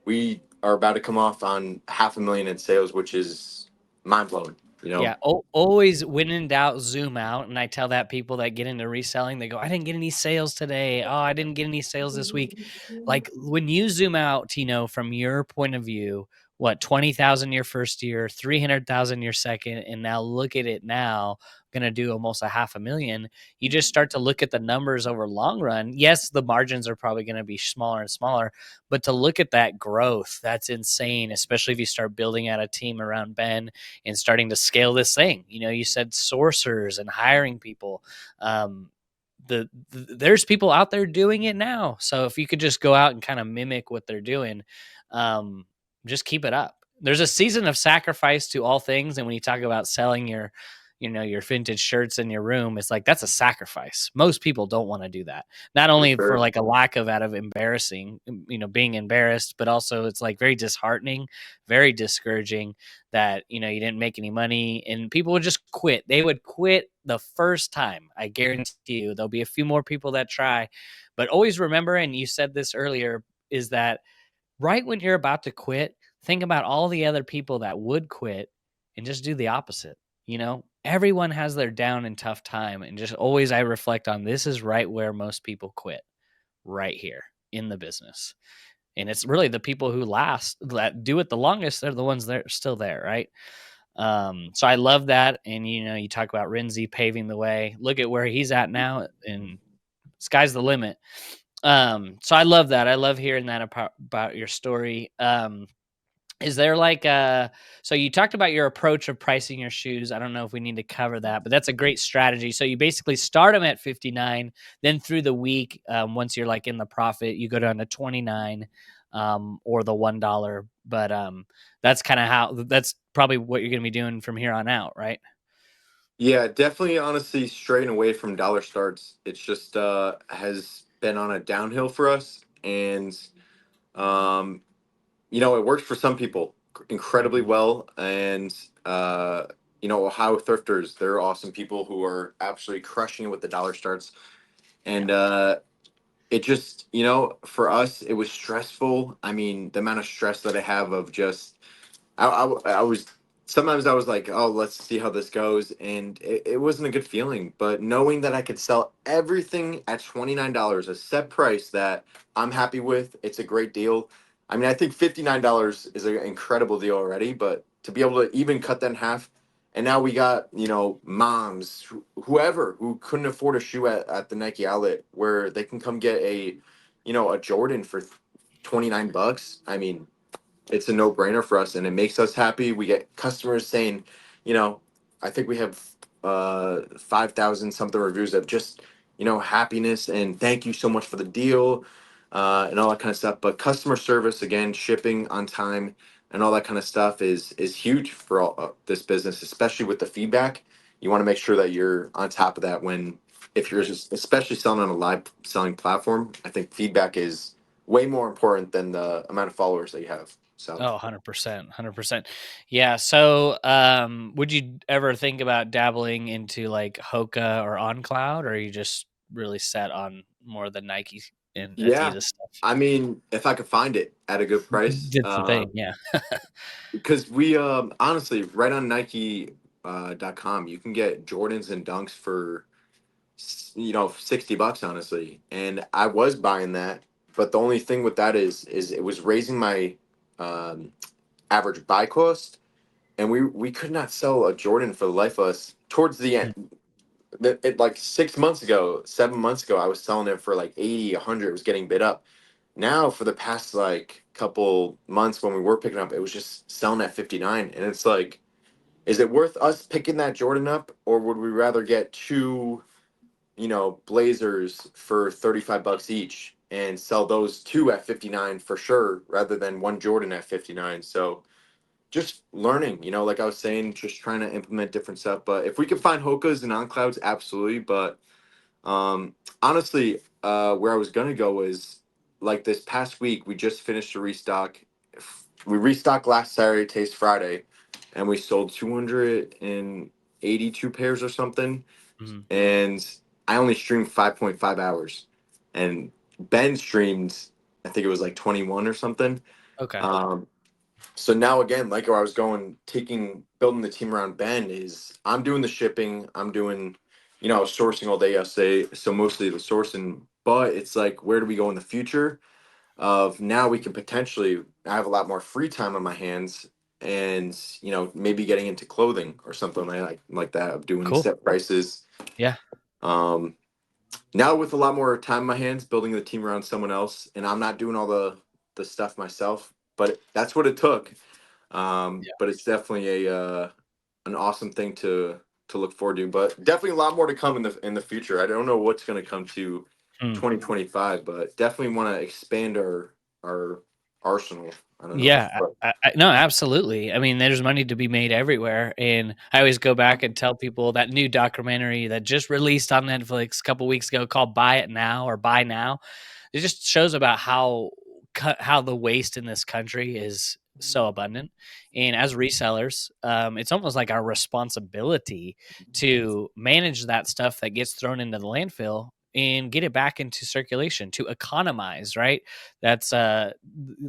we are about to come off on 500,000 in sales, which is mind blowing. Yeah, always when in doubt, zoom out. And I tell that people that get into reselling, they go, I didn't get any sales today. Oh, I didn't get any sales this week. Like when you zoom out, Tino, from your point of view, what 20,000 your first year, 300,000 your second, and now look at it now, gonna do almost a 500,000. You just start to look at the numbers over long run. Yes, the margins are probably gonna be smaller and smaller, but to look at that growth, that's insane, especially if you start building out a team around Ben and starting to scale this thing. You said sourcers and hiring people. Um, there's people out there doing it now. So if you could just go out and kind of mimic what they're doing, um, just keep it up. There's a season of sacrifice to all things, and when you talk about selling your vintage shirts in your room, it's like that's a sacrifice. Most people don't want to do that. Not For only for sure. like a lack of out of embarrassing, being embarrassed, but also it's like very disheartening, very discouraging that you didn't make any money and people would just quit. They would quit the first time. I guarantee you there'll be a few more people that try, but always remember, and you said this earlier, is that right when you're about to quit, think about all the other people that would quit and just do the opposite. Everyone has their down and tough time, and just always I reflect on this is right where most people quit, right here in the business. And it's really the people who last that do it the longest, they're the ones that are still there, right? So I love that. And you talk about Renzi paving the way. Look at where he's at now, and sky's the limit. So I love that. I love hearing that about your story. Is there like so you talked about your approach of pricing your shoes. I don't know if we need to cover that, but that's a great strategy. So you basically start them at 59, then through the week, once you're like in the profit, you go down to 29, or the $1. But that's kind of that's probably what you're going to be doing from here on out, right? Yeah, definitely honestly straying away from dollar starts. It's just has been on a downhill for us. And um, it works for some people incredibly Mhm. well. And Ohio thrifters, they're awesome people who are absolutely crushing it with the dollar starts. Yeah. And it just, for us, it was stressful. I mean, the amount of stress that I have of just I was sometimes I was like, oh, let's see how this goes, and it wasn't a good feeling. But knowing that I could sell everything at $29, a set price that I'm happy with, it's a great deal. I mean, I think $59 is an incredible deal already, but to be able to even cut that in half, and now we got moms, whoever who couldn't afford a shoe at the Nike outlet, where they can come get a Jordan for $29. I mean, it's a no-brainer for us, and it makes us happy. We get customers saying, you know, I think we have 5,000 something reviews of just, happiness and thank you so much for the deal, and all that kind of stuff. But customer service, again, shipping on time and all that kind of stuff is huge for all this business, especially with the feedback. You want to make sure that you're on top of that when, if you're just, especially selling on a live selling platform. I think feedback is way more important than the amount of followers that you have. So Oh, 100%, 100%. Yeah, so, would you ever think about dabbling into, like, Hoka or OnCloud, or are you just really set on more of the Nike and yeah, Adidas stuff? I mean, if I could find it at a good price, That's the thing, yeah. because we honestly, right on Nike .com, you can get Jordans and Dunks for $60, honestly. And I was buying that, but the only thing with that is it was raising my um, average buy cost, and we could not sell a Jordan for the life of us. Towards the Mm, end, like 6 months ago, 7 months ago, I was selling it for like 80, 100. It was getting bid up. Now, for the past like couple months when we were picking up, it was just selling at 59. And it's like, is it worth us picking that Jordan up, or would we rather get two, Blazers for $35 each and sell those two at 59 for sure, rather than one Jordan at 59? So just learning, like I was saying, just trying to implement different stuff. But if we can find Hokas and on clouds, absolutely. But honestly, where I was gonna go was, like, this past week we just finished a restock. We restocked last Saturday, Taste Friday, and we sold 282 pairs or something. mhm. And I only streamed 5.5 hours, and Ben streamed, I think it was like 21 or something. Okay, Um, so now again, like where I was going, building the team around Ben is I'm doing the shipping, I'm doing, sourcing all day yesterday, so mostly the sourcing. But it's like, where do we go in the future? Of now we can potentially, I have a lot more free time on my hands, and maybe getting into clothing or something like that, of doing cool. set prices. Yeah, Um, Now with a lot more time in my hands, building the team around someone else, and I'm not doing all the stuff myself, but that's what it took. yeah. But it's definitely a an awesome thing to look forward to. But definitely a lot more to come in the future. I don't know what's going to come to Mm. 2025, but definitely want to expand our arsenal. I don't know. Yeah, But no, absolutely. I mean, there's money to be made everywhere, and I always go back and tell people that new documentary that just released on Netflix a couple weeks ago called "Buy It Now" or "Buy Now." It just shows about how the waste in this country is so abundant, and as resellers, it's almost like our responsibility to manage that stuff that gets thrown into the landfill and get it back into circulation to economize, right? That's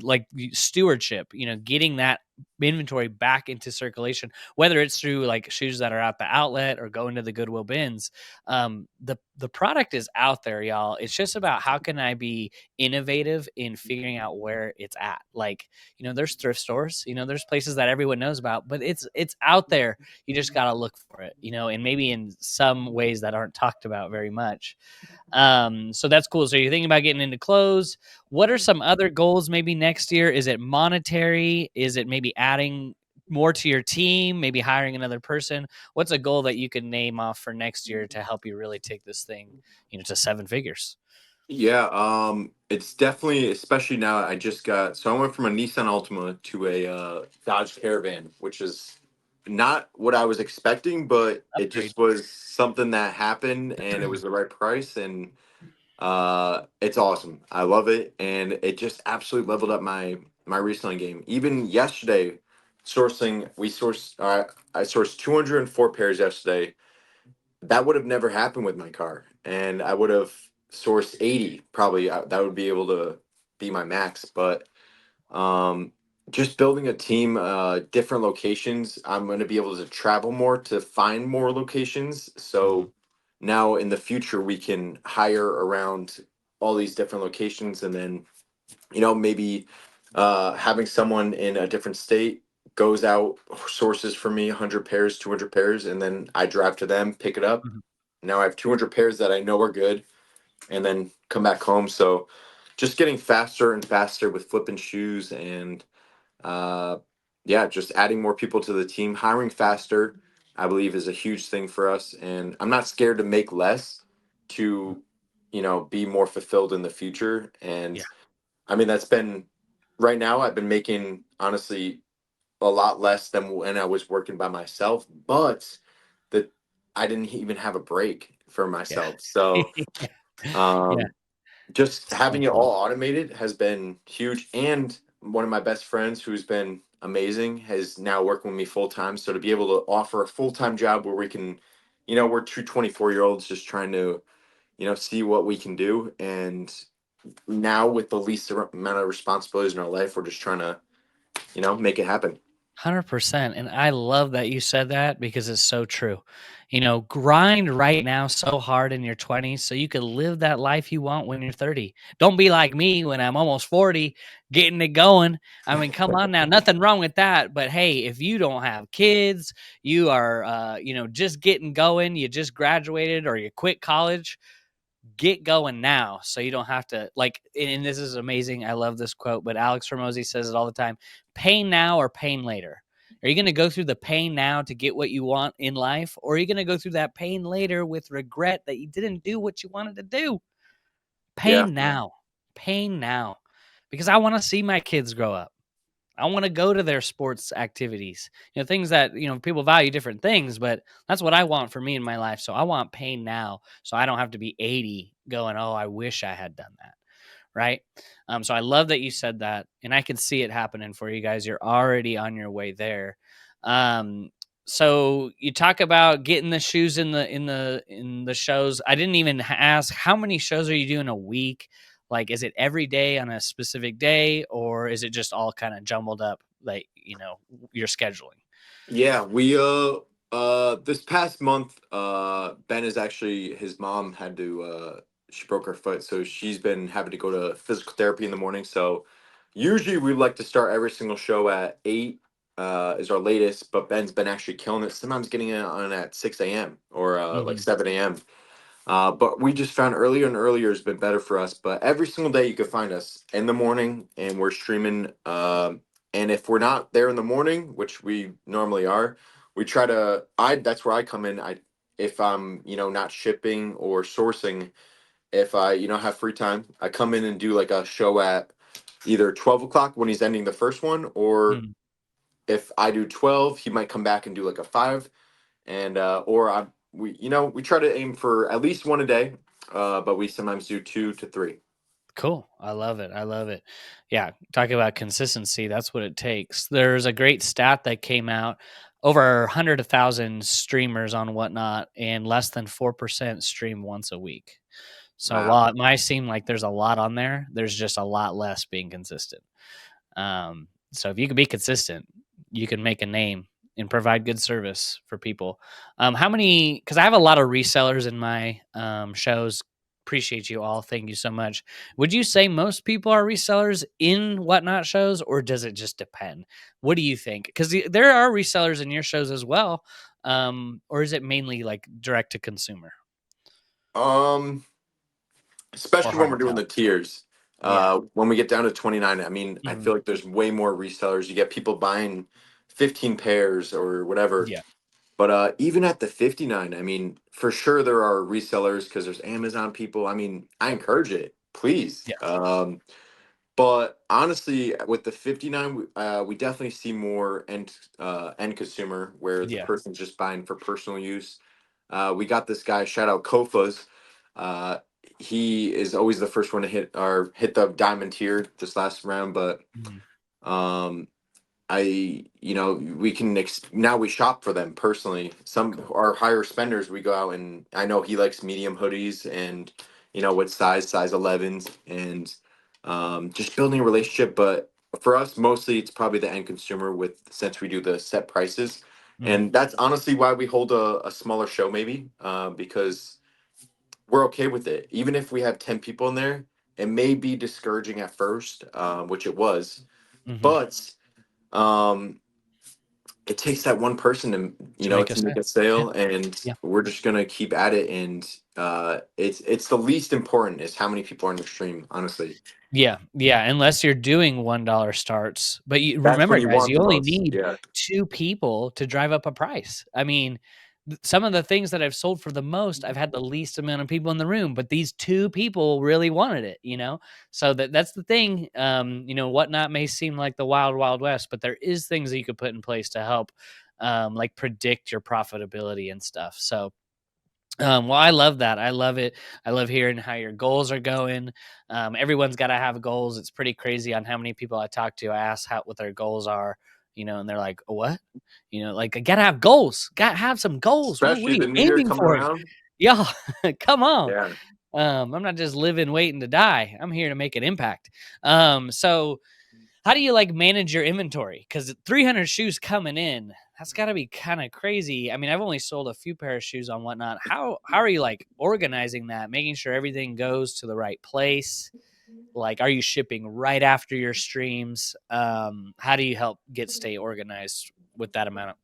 like stewardship, getting that inventory back into circulation, whether it's through like shoes that are at the outlet or go into the Goodwill bins. The product is out there, y'all. It's just about how can I be innovative in figuring out where it's at. Like, there's thrift stores, there's places that everyone knows about, but it's out there. You just got to look for it, and maybe in some ways that aren't talked about very much. So that's cool. So you're thinking about getting into clothes. What are some other goals maybe next year? Is it monetary? Is it maybe adding more to your team, maybe hiring another person? What's a goal that you can name off for next year to help you really take this thing, to seven figures? yeah, it's definitely, especially now. So I went from a Nissan Altima to a Dodge Caravan, which is not what I was expecting, but it Upgrade. just was something that happened, and it was the right price, and it's awesome. I love it, and it just absolutely leveled up my reselling game. Even yesterday, I sourced 204 pairs yesterday. That would have never happened with my car, and I would have sourced 80 probably. That would be able to be my max. But um just building a team, different locations, I'm going to be able to travel more to find more locations. Mhm, So now in the future we can hire around all these different locations, and then maybe having someone in a different state goes out, sources for me 100 pairs, 200 pairs, and then I drive to them, pick it up. mhm. Now I have 200 pairs that I know are good, and then come back home. So just getting faster and faster with flipping shoes, and uh, yeah, just adding more people to the team, hiring faster, I believe is a huge thing for us. And I'm not scared to make less to, be more fulfilled in the future. Yeah. And I mean, that's been right now, I've been making honestly a lot less than when I was working by myself, but that I didn't even have a break for Yeah. myself. So, Yeah. Yeah. um, just So having it cool. all automated has been huge. And one of my best friends who's been amazing has now working with me full time. So to be able to offer a full time job where we can, we're two 24-year-olds just trying to, see what we can do. And now with the least amount of responsibilities in our life, we're just trying to, make it happen. 100%. And I love that you said that because it's so true. Grind right now so hard in your 20s so you can live that life you want when you're 30. Don't be like me when I'm almost 40 getting it going. I mean, come on now. Nothing wrong with that. But hey, if you don't have kids, you are, just getting going, you just graduated or you quit college, get going now so you don't have to and this is amazing. I love this quote, but Alex Hormozy says it all the time. Pain now or pain later? Are you going to go through the pain now to get what you want in life, or are you going to go through that pain later with regret that you didn't do what you wanted to do? Yeah. Pain now. Pain now. Because I want to see my kids grow up. I want to go to their sports activities, things that, people value different things, but that's what I want for me in my life. So I want pain now. So I don't have to be 80 going, oh, I wish I had done that. Right. So I love that you said that. And I can see it happening for you guys. You're already on your way there. Um, so you talk about getting the shoes in the shows. I didn't even ask, how many shows are you doing a week? Like, is it every day on a specific day, or is it just all kind of jumbled up, like, your scheduling? Yeah, we this past month Ben is actually, his mom had to she broke her foot, so she's been having to go to physical therapy in the morning. So usually we like to start every single show at 8 is our latest, but Ben's been actually killing it. Sometimes getting it on at 6 a.m. or like Hmm. 7 a.m. But we just found earlier and earlier has been better for us. But every single day you can find us in the morning and we're streaming. And if we're not there in the morning, which we normally are, we try to. That's where I come in. If I'm not shipping or sourcing, if I have free time, I come in and do like a show at either 12 o'clock when he's ending the first one, or Hmm. if I do 12, he might come back and do like a 5, and or I we try to aim for at least one a day, but we sometimes do 2 to 3. Cool. I love it. I love it. Yeah. Talking about consistency, that's what it takes. There's a great stat that came out: over 100,000 streamers on Whatnot, and less than 4% stream once a week. So Wow. while it might seem like there's a lot on there, there's just a lot less being consistent. So if you can be consistent, you can make a name and provide good service for people. How many? Because I have a lot of resellers in my shows. Appreciate you all. Thank you so much. Would you say most people are resellers in Whatnot shows, or does it just depend? What do you think? Because there are resellers in your shows as well, or is it mainly like direct to consumer Um, or Especially when hard we're to doing tell? the tiers. Yeah. When we get down to 29, I mean, I Mhm. feel like there's way more resellers. You get people buying 15 pairs or whatever. Yeah. But even at the 59, I mean, for sure there are resellers because there's Amazon people. I mean, I encourage it, please. Yeah. But honestly, with the 59, we definitely see more end consumer where the Yeah. person's just buying for personal use. We got this guy, shout out Kofas. Uh, he is always the first one to hit the diamond tier this last round, but Mhm. um, we can now we shop for them personally. Some Cool. are higher spenders. We go out, and I know he likes medium hoodies and what size 11s, and just building a relationship. But for us, mostly it's probably the end consumer with since we do the set prices, Mhm. and that's honestly why we hold a smaller show maybe because we're okay with it. Even if we have 10 people in there, it may be discouraging at first, which it was, Mhm. but. Um, it takes that one person to, to make to us. make a Yeah, sale, and yeah. we're just gonna keep at it. And it's the least important is how many people are in your stream, honestly. Yeah, yeah, unless you're doing $1 starts, but you That's when remember, you guys, want you the only most. need Yeah. 2 people to drive up a price. I mean, some of the things that I've sold for the most, I've had the least amount of people in the room, but these 2 people really wanted it, you know? So that's the thing, Whatnot may seem like the wild, wild west, but there is things that you could put in place to help, like, predict your profitability and stuff. So well, I love that. I love it. I love hearing how your goals are going. Everyone's got to have goals. It's pretty crazy on how many people I talk to. I ask how what their goals are, and they're like, "What?" Like I gotta have goals. Gotta have some goals. What Especially are you the new year aiming coming for? around. Yeah, come on. Yeah. I'm not just living waiting to die. I'm here to make an impact. So how do you like manage your inventory? Because 300 shoes coming in, that's got to be kind of crazy. I mean, I've only sold a few pair of shoes on Whatnot. How are you like organizing that, making sure everything goes to the right place? Like, are you shipping right after your streams? How do you help stay organized with that amount?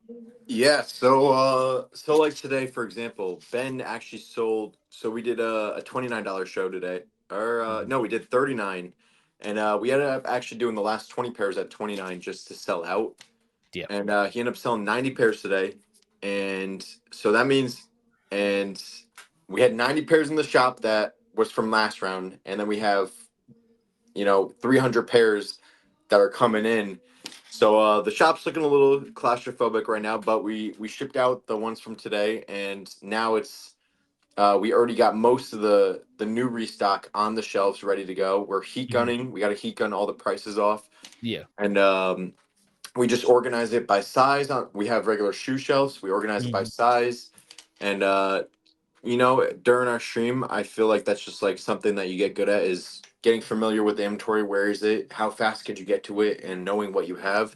Yeah, so like today, for example, Ben actually sold. So we did a $29 show today, or Mhm. no, we did 39, and we ended up actually doing the last 20 pairs at 29 just to sell out. Yep. And he ended up selling 90 pairs today, and so that means, and we had 90 pairs in the shop that was from last round, and then we have 300 pairs that are coming in. So the shop's looking a little claustrophobic right now, but we shipped out the ones from today, and now it's we already got most of the new restock on the shelves ready to go. We're heat Mhm. gunning. We got to heat gun all the prices off, Yeah. and we just organize it by size. We have regular shoe shelves. We organize it by Mhm. size, and during our stream, I feel like that's just like something that you get good at is getting familiar with the inventory. Where is it? How fast could you get to it? And knowing what you have.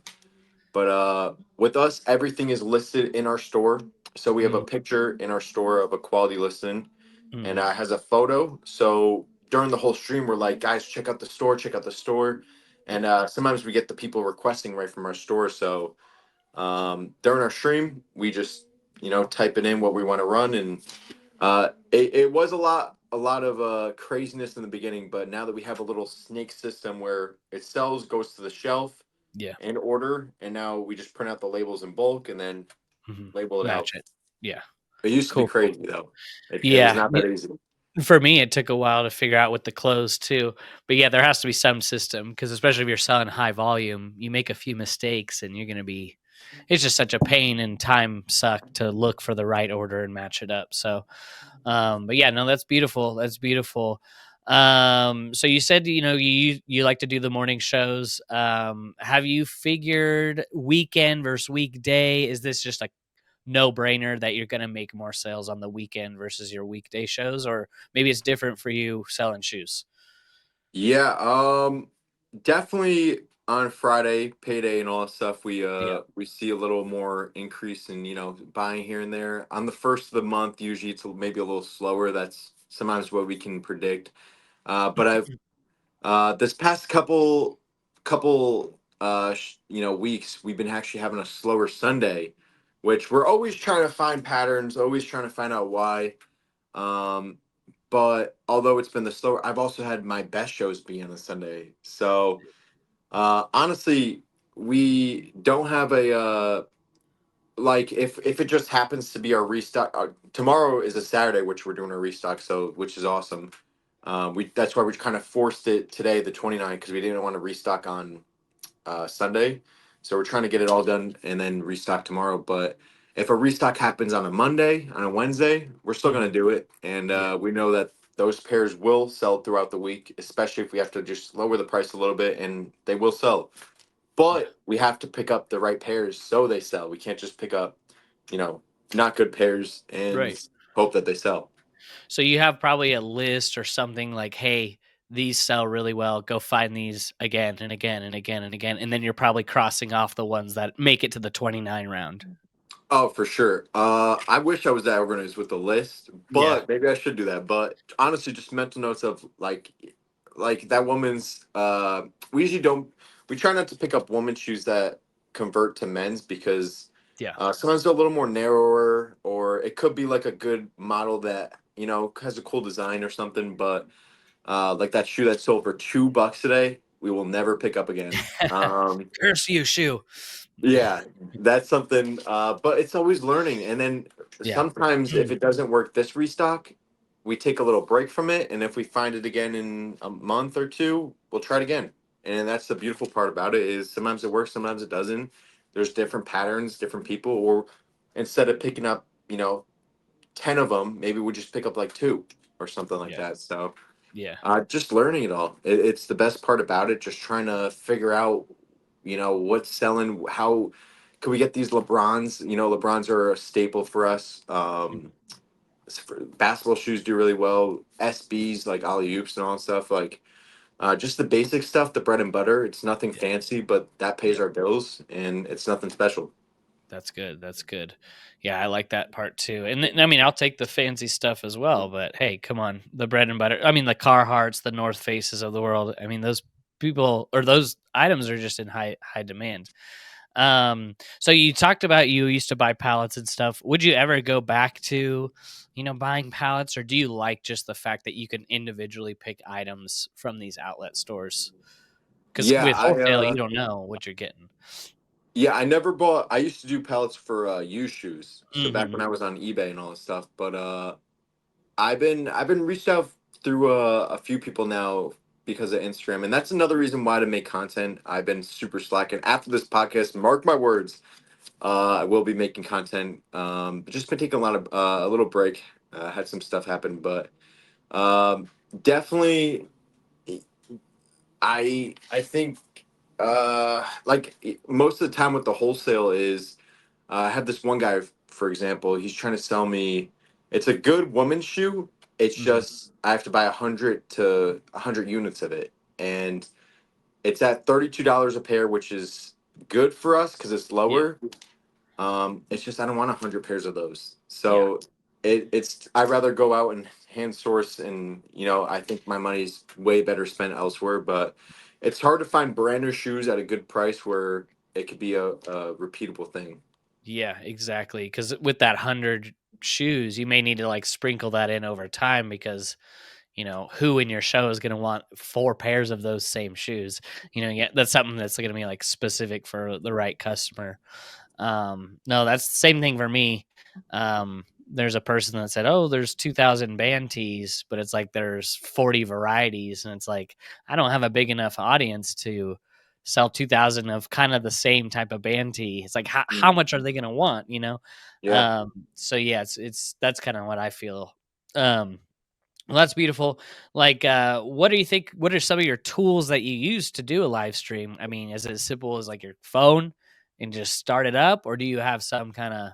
But with us, everything is listed in our store. So we have a Mhm. picture in our store of a quality listing, and Mhm. has a photo. So during the whole stream, we're like, guys, check out the store, check out the store. And Yeah. sometimes we get the people requesting right from our store. So during our stream, we just type it in what we want to run, and it was a lot of craziness in the beginning, but now that we have a little snake system where it sells, goes to the shelf Yeah. in order, and now we just print out the labels in bulk and then Mhm. label it out. Match it. Yeah. It used to be Cool. Cool. crazy though. It was Yeah. not that easy. For me, it took a while to figure out with the clothes too. But yeah, there has to be some system because especially if you're selling high volume, you make a few mistakes and you're going to be, it's just such a pain and time suck to look for the right order and match it up. So, but yeah, no, that's beautiful. That's beautiful. So you said, you like to do the morning shows. Have you figured weekend versus weekday? Is this just a no brainer that you're going to make more sales on the weekend versus your weekday shows, or maybe it's different for you selling shoes? Yeah, definitely on Friday, payday and all that stuff, Yeah. we see a little more increase in, buying here and there. On the first of the month, usually it's maybe a little slower. That's sometimes what we can predict. But I've this past couple weeks, we've been actually having a slower Sunday, which we're always trying to find patterns, always trying to find out why. Um, but although it's been the slower, I've also had my best shows be on a Sunday. So honestly, we don't have a like if it just happens to be our restock. Tomorrow is a Saturday, which we're doing a restock, so which is awesome. We That's why we kind of forced it today, the 29th, because we didn't want to restock on Sunday. So we're trying to get it all done and then restock tomorrow. But if a restock happens on a Monday, on a Wednesday, we're still going Mhm. to do it. And Yeah. we know that those pairs will sell throughout the week, especially if we have to just lower the price a little bit, and they will sell. Yeah. But we have to pick up the right pairs so they sell. We can't just pick up, you know, not good pairs and Right. hope that they sell. So you have probably a list or something like, hey, these sell really well. Go find these again and again and again and again. And then you're probably crossing off the ones that make it to the 29 round. Oh, for sure. I wish I was that organized with the list, Yeah. but maybe I should do that. But honestly, just mental notes of like that woman's. We usually don't. We try not to pick up women's shoes that convert to men's because Yeah. Sometimes they're a little more narrower, or it could be like a good model that has a cool design or something. But like that shoe that sold for $2 today, we will never pick up again. Curse you, shoe. Yeah, that's something. But it's always learning, and then Yeah. sometimes if it doesn't work this restock, we take a little break from it, and if we find it again in a month or two, we'll try it again. And that's the beautiful part about it is sometimes it works, sometimes it doesn't. There's different patterns, different people, or instead of picking up, 10 of them, maybe we just pick up like two or something like Yeah. that. So Yeah. just learning it all. It's the best part about it. Just trying to figure out, what's selling. How can we get these LeBrons? LeBrons are a staple for us. Basketball shoes do really well. SBs like alley oops and all that stuff. Like just the basic stuff, the bread and butter. It's nothing Yeah. fancy, but that pays our bills, and it's nothing special. That's good. That's good. Yeah, I like that part too. And I mean, I'll take the fancy stuff as well. But hey, come on, the bread and butter. I mean, the Carhartts, the North Faces of the world. I mean, those people or those items are just in high demand. So you talked about you used to buy pallets and stuff. Would you ever go back to, buying pallets, or do you like just the fact that you can individually pick items from these outlet stores? Because Yeah, with wholesale, you don't know what you're getting. I never bought. I used to do pallets for used shoes. So back Hmm. when I was on eBay and all this stuff, but I've been reached out through a few people now because of Instagram, and that's another reason why to make content. I've been super slacking after this podcast. Mark my words, I will be making content. But just been taking a little break. Had some stuff happen, but definitely, I think like most of the time with the wholesale is I had this one guy, for example, he's trying to sell me. It's a good woman's shoe. It's Hmm. just I have to buy 100 units of it, and it's at $32 a pair, which is good for us because it's Yeah. lower. It's just I don't want 100 pairs of those. Yeah. So it's I'd rather go out and hand source, and I think my money's way better spent elsewhere. But it's hard to find brand new shoes at a good price where it could be a repeatable thing. Yeah, exactly. Because with that 100 shoes, you may need to like sprinkle that in over time because who in your show is going to want 4 pairs of those same shoes? Yeah, that's something that's going to be like specific for the right customer. No, that's the same thing for me. There's a person that said, "Oh, there's 2,000 band tees, but it's like there's 40 varieties," and it's like I don't have a big enough audience to sell 2,000 of kind of the same type of band tee. It's like how Mm. much are they going to want? Yeah. So yeah, it's that's kind of what I feel. Um, well, that's beautiful. Like, what do you think? What are some of your tools that you use to do a live stream? I mean, is it as simple as like your phone and just start it up, or do you have some kind of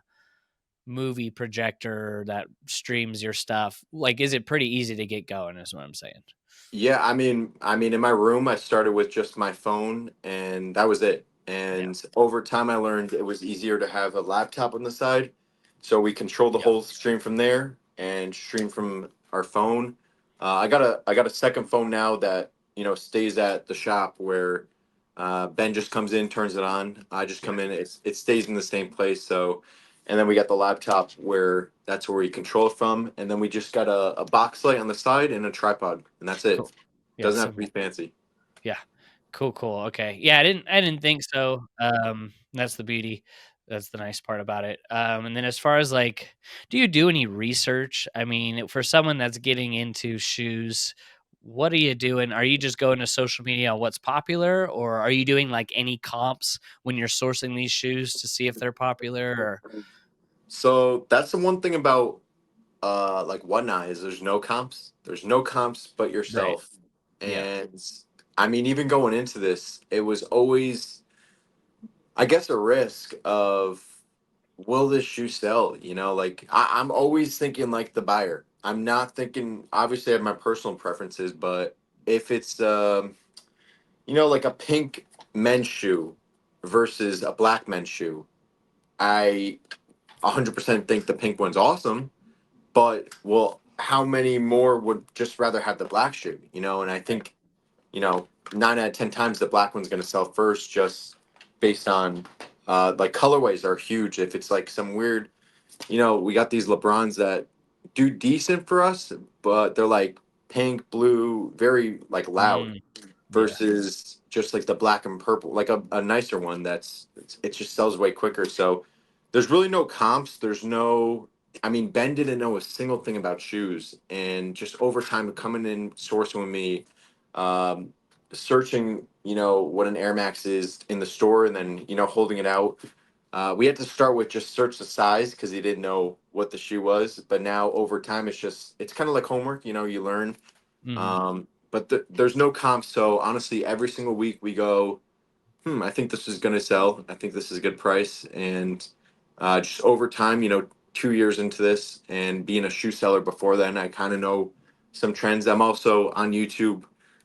movie projector that streams your stuff? Like, is it pretty easy to get going? Is what I'm saying. Yeah, in my room, I started with just my phone, and that was it. Yeah. And over time, I learned it was easier to have a laptop on the side, so we control the Yep. whole stream from there and stream from our phone. I got a second phone now that stays at the shop where Ben just comes in, turns it on. I just Yeah. come in. It stays in the same place. So, and then we got the laptop where that's where we control it from, and then we just got a box light on the side and a tripod, and that's it. Cool. Yeah. Doesn't have to be Simple. fancy. Yeah. Cool, cool. Okay. Yeah, I didn't think so. That's the beauty. That's the nice part about it. And then as far as like, do you do any research? I mean, for someone that's getting into shoes, what are you doing? Are you just going to social media on what's popular, or are you doing like any comps when you're sourcing these shoes to see if they're popular or So that's the one thing about like whatnot is there's no comps. There's no comps but right? yourself. Yeah. And even going into this, it was always I guess a risk of will this shoe sell? Like I'm always thinking like the buyer. I'm not thinking obviously I have my personal preferences, but if it's like a pink men's shoe versus a black men's shoe, I 100% think the pink one's awesome, but well, how many more would just rather have the black shoe? And I Right. think, 9 out of 10 times the black one's going to sell first just based on Like colorways are huge. If it's like some weird, we got these LeBrons that do decent for us, but they're like pink, blue, very like loud, Mm, yeah. versus just like the black and purple, like a nicer one it just sells way quicker. So there's really no comps. There's no, I mean, Ben didn't know a single thing about shoes, and just over time coming in, sourcing with me, um, searching, what an Air Max is in the store, and then holding it out. We had to start with just search the size because he didn't know what the shoe was. But now over time, it's kind of like homework. You learn. Hmm. But there's no comp. So honestly, every single week we go, I think this is going to sell. I think this is a good price. And just over time, 2 years into this and being a shoe seller before then, I kind of know some trends. I'm also on YouTube,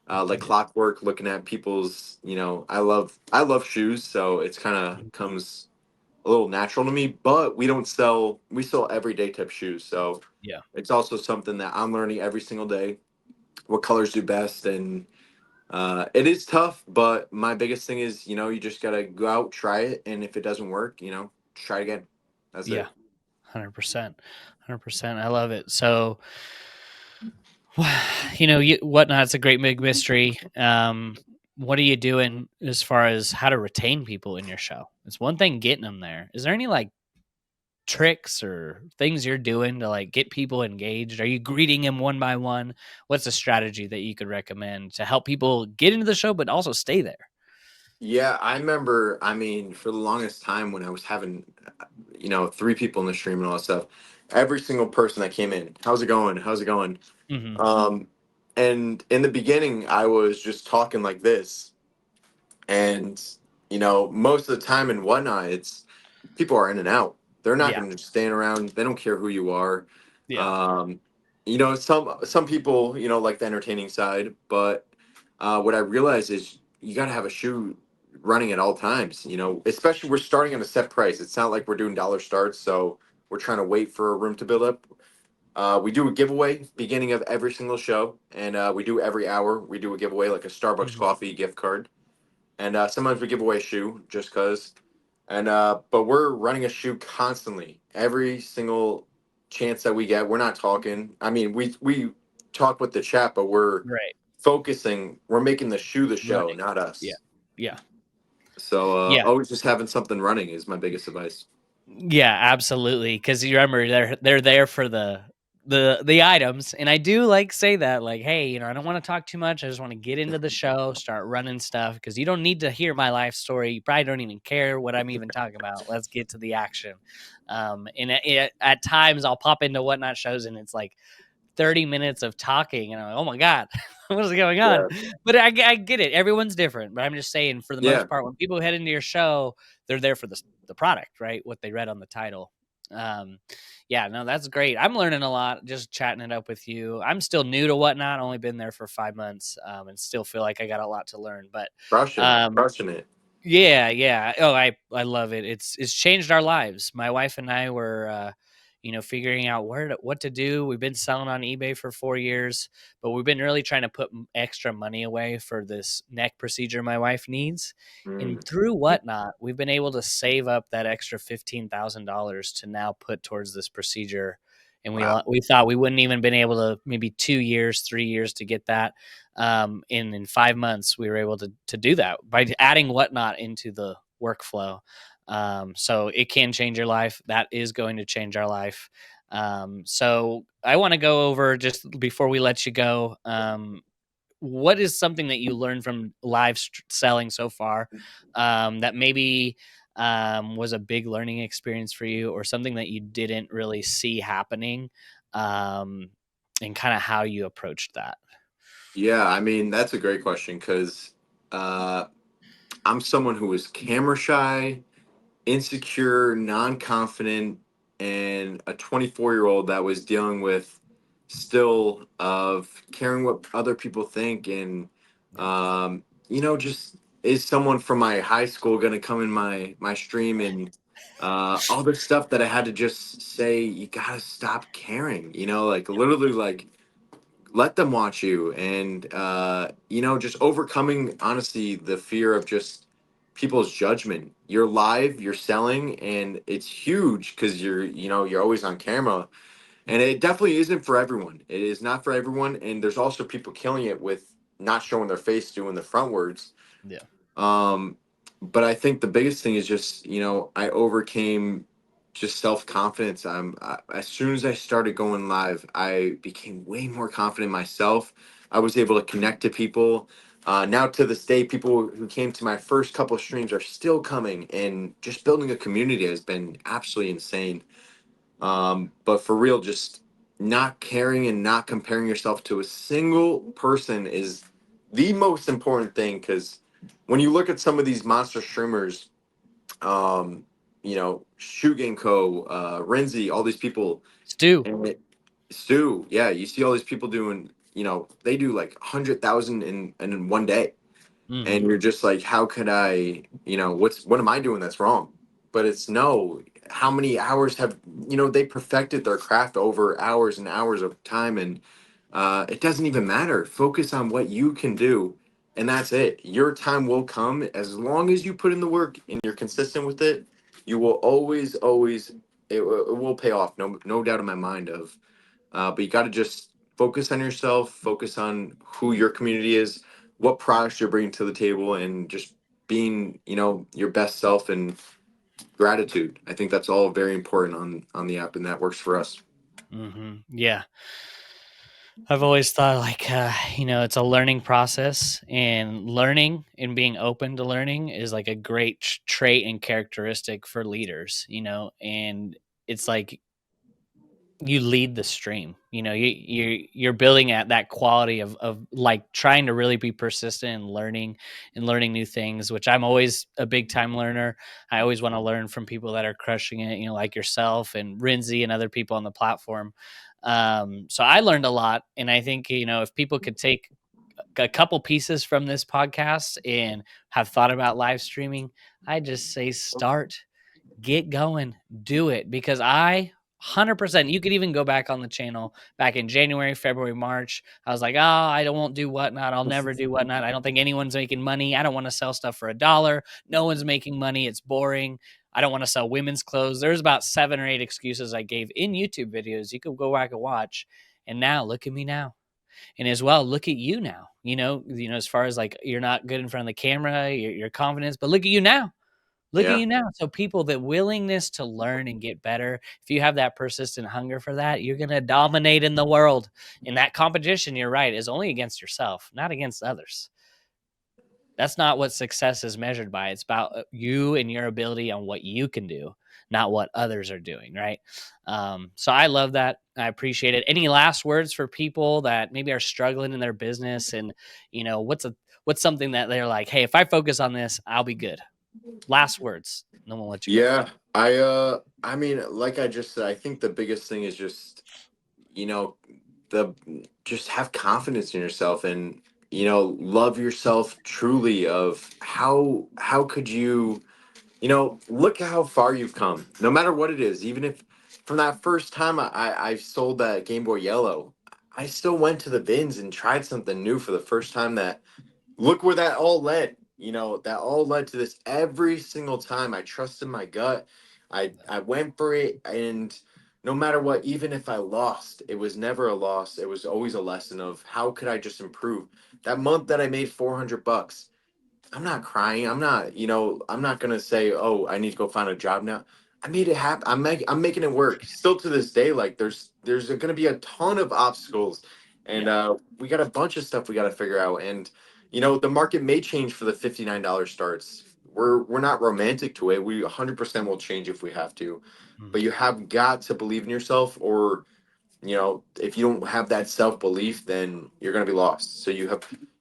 like Yeah. clockwork, looking at people's. I love shoes, so it's kind of comes a little natural to me. But we sell everyday type shoes, so Yeah. it's also something that I'm learning every single day. What colors do best, and it is tough, but my biggest thing is, you just gotta go out, try it, and if it doesn't work, try again. That's Yeah. it. 100%. 100%. I love it. So, Whatnot's a great big mystery. What are you doing as far as how to retain people in your show? It's one thing getting them there. Is there any like tricks or things you're doing to like get people engaged? Are you greeting them one by one? What's a strategy that you could recommend to help people get into the show but also stay there? Yeah, I remember. I mean, for the longest time when I was having, three people in the stream and all that stuff, every single person that came in, how's it going? How's it going? Hmm. Um, and in the beginning, I was just talking like this, and most of the time and whatnot, it's people are in and out. They're not Yeah. going to stand around. They don't care who you are. Yeah. um some people like the entertaining side, but what I realize is you got to have a shoe running at all times, especially we're starting at a set price. It's not like we're doing dollar starts, so we're trying to wait for a room to build up. We do a giveaway beginning of every single show, and we do every hour we do a giveaway, like a Starbucks Hmm. coffee gift card, and sometimes we give away a shoe just cause. And but we're running a shoe constantly, every single chance that we get. We're not talking. I mean, we talk with the chat, but we're Right. focusing. We're making the shoe the show, Running. not Yeah. us. Yeah. So Yeah. always just having something running is my biggest advice. Yeah, absolutely. Because you remember they're there for the items, and I do like say that like, hey, I don't want to talk too much. I just want to get into the show, start running stuff. Because you don't need to hear my life story. You probably don't even care what I'm even talking about. Let's get to the action. And at times I'll pop into whatnot shows, and it's like 30 minutes of talking, and I'm like, oh my god, what is going on? Yeah, But I get it, everyone's different, but I'm just saying, for the yeah, most part, when people head into your show, they're there for the product, right? What they read on the title. um yeah, no, that's great. I'm learning a lot just chatting it up with you. I'm still new to whatnot, only been there for 5 months, and still feel like I got a lot to learn, but crushing it, um crushing it. yeah, yeah. Oh, I love it. It's changed our lives. My wife and I were, figuring out what to do. We've been selling on eBay for 4 years, but we've been really trying to put extra money away for this neck procedure my wife needs. Mm, And through whatnot, we've been able to save up that extra $15,000 to now put towards this procedure. And wow. we thought we wouldn't even been able to, maybe 2 years, 3 years to get that. In 5 months, we were able to do that by adding whatnot into the workflow. So it can change your life. That is going to change our life. So I want to go over, just before we let you go. What is something that you learned from live selling so far, that maybe was a big learning experience for you, or something that you didn't really see happening, um, and kind of how you approached that? Yeah, I mean, that's a great question because uh, I'm someone who is camera shy, insecure, non-confident, and a 24-year-old that was dealing with still of caring what other people think, and Yeah. just is someone from my high school going to come in my stream, and all the stuff that I had to just say, you got to stop caring, like literally, like let them watch you, and just overcoming honestly the fear of just people's judgment. You're live, you're selling, and it's huge because you're always on camera. And it definitely isn't for everyone. It is not for everyone. And there's also people killing it with not showing their face, doing the front words. Yeah. Um, but I think the biggest thing is just, I overcame just self confidence. As soon as I started going live, I became way more confident myself. I was able to connect to people. Now to this day, people who came to my first couple of streams are still coming, and just building a community has been absolutely insane. But for real, just not caring and not comparing yourself to a single person is the most important thing. Because when you look at some of these monster streamers, Shoot Game Co, Renzi, all these people, Stu. and Stu, yeah, you see all these people doing, they do like 100,000 in one day, Mm-hmm. and you're just like, how could I, what am I doing that's wrong? But it's no, how many hours have, they perfected their craft over hours and hours of time. And it doesn't even matter. Focus on what you can do, and that's it. Your time will come as long as you put in the work and you're consistent with it. You will always, it will pay off. No doubt in my mind of. But you got to just focus on yourself, focus on who your community is, what products you're bringing to the table, and just being, your best self, and gratitude. I think that's all very important on the app, and that works for us. Mm-hmm. Yeah. I've always thought like, it's a learning process, and learning and being open to learning is like a great trait and characteristic for leaders, and it's like you lead the stream. You're building at that quality of like trying to really be persistent and learning new things, which I'm always a big time learner. I always want to learn from people that are crushing it, like yourself and Rinzi and other people on the platform. So I learned a lot, and I think if people could take a couple pieces from this podcast and have thought about live streaming, I just say start, get going, do it, because 100%, you could even go back on the channel back in January, February, March. I was like, oh, I don't won't do whatnot. I'll never do whatnot. I don't think anyone's making money. I don't want to sell stuff for $1. No one's making money. It's boring. I don't want to sell women's clothes. There's about 7 or 8 excuses I gave in YouTube videos. You could go back and watch. And now look at me now. And as well, look at you now. As far as like you're not good in front of the camera, your confidence, but look at you now. Look at Yeah. you now. So people, the willingness to learn and get better, if you have that persistent hunger for that, you're going to dominate in the world. In that competition, you're right, is only against yourself, not against others. That's not what success is measured by. It's about you and your ability on what you can do, not what others are doing, right? So I love that. I appreciate it. Any last words for people that maybe are struggling in their business, and what's something that they're like, hey, if I focus on this, I'll be good. Last words. Then we'll let you go. Yeah. I mean, like I just said, I think the biggest thing is just, you know, the just have confidence in yourself, and love yourself truly. Of how could you, look at how far you've come, no matter what it is. Even if from that first time I sold that Game Boy Yellow, I still went to the bins and tried something new for the first time. That look where that all led. That all led to this. Every single time I trusted my gut, I went for it. And no matter what, even if I lost, it was never a loss. It was always a lesson of how could I just improve. That month that I made $400, I'm not crying. I'm not gonna say, "Oh, I need to go find a job now." I made it happen. I'm making it work. Still to this day, like there's gonna be a ton of obstacles, and Yeah. we got a bunch of stuff we got to figure out. And the market may change for the $59 starts. We're not romantic to it. We 100% will change if we have to, Mm. but you have got to believe in yourself, or if you don't have that self-belief, then you're going to be lost. So you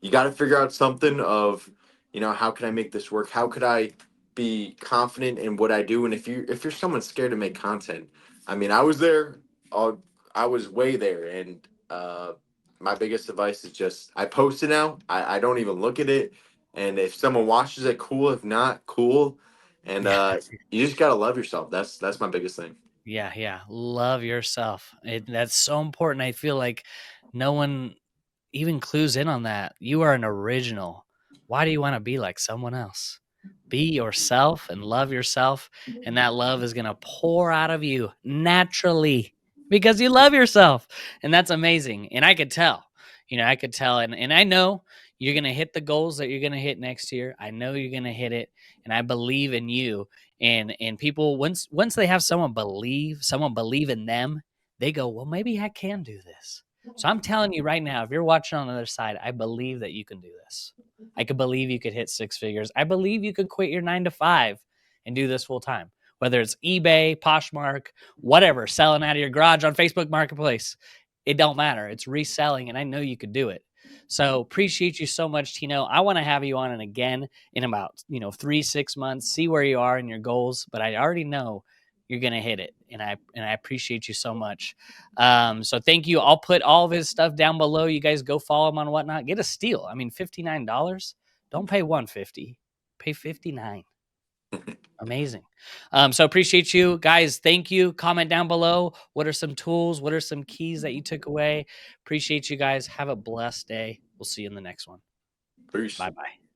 got to figure out something of, how can I make this work? How could I be confident in what I do? And if you're someone scared to make content, I mean, I was there. uh, I was way there. And my biggest advice is just, I post it now. I don't even look at it. And if someone watches it, cool. If not, cool. And Yeah. you just got to love yourself. That's my biggest thing. Yeah. Yeah. Love yourself. That's so important. I feel like no one even clues in on that. You are an original. Why do you want to be like someone else? Be yourself and love yourself, and that love is going to pour out of you naturally because you love yourself. And that's amazing. And I could tell, I could tell. And I know you're going to hit the goals that you're going to hit next year. I know you're going to hit it. And I believe in you. And people, once they have someone believe in them, they go, well, maybe I can do this. So I'm telling you right now, if you're watching on the other side, I believe that you can do this. I could believe you could hit 6 figures. I believe you could quit your 9 to 5 and do this full time, whether it's eBay, Poshmark, whatever, selling out of your garage on Facebook Marketplace. It don't matter. It's reselling, and I know you could do it. So appreciate you so much, Tino. I want to have you on and again in about 3-6 months, see where you are in your goals. But I already know you're gonna hit it, and I appreciate you so much. So thank you. I'll put all of his stuff down below. You guys go follow him on whatnot. Get a steal. I mean, $59. Don't pay $150. Pay $59. Amazing. So appreciate you guys. Thank you. Comment down below. What are some tools? What are some keys that you took away? Appreciate you guys. Have a blessed day. We'll see you in the next one. Peace. Bye bye.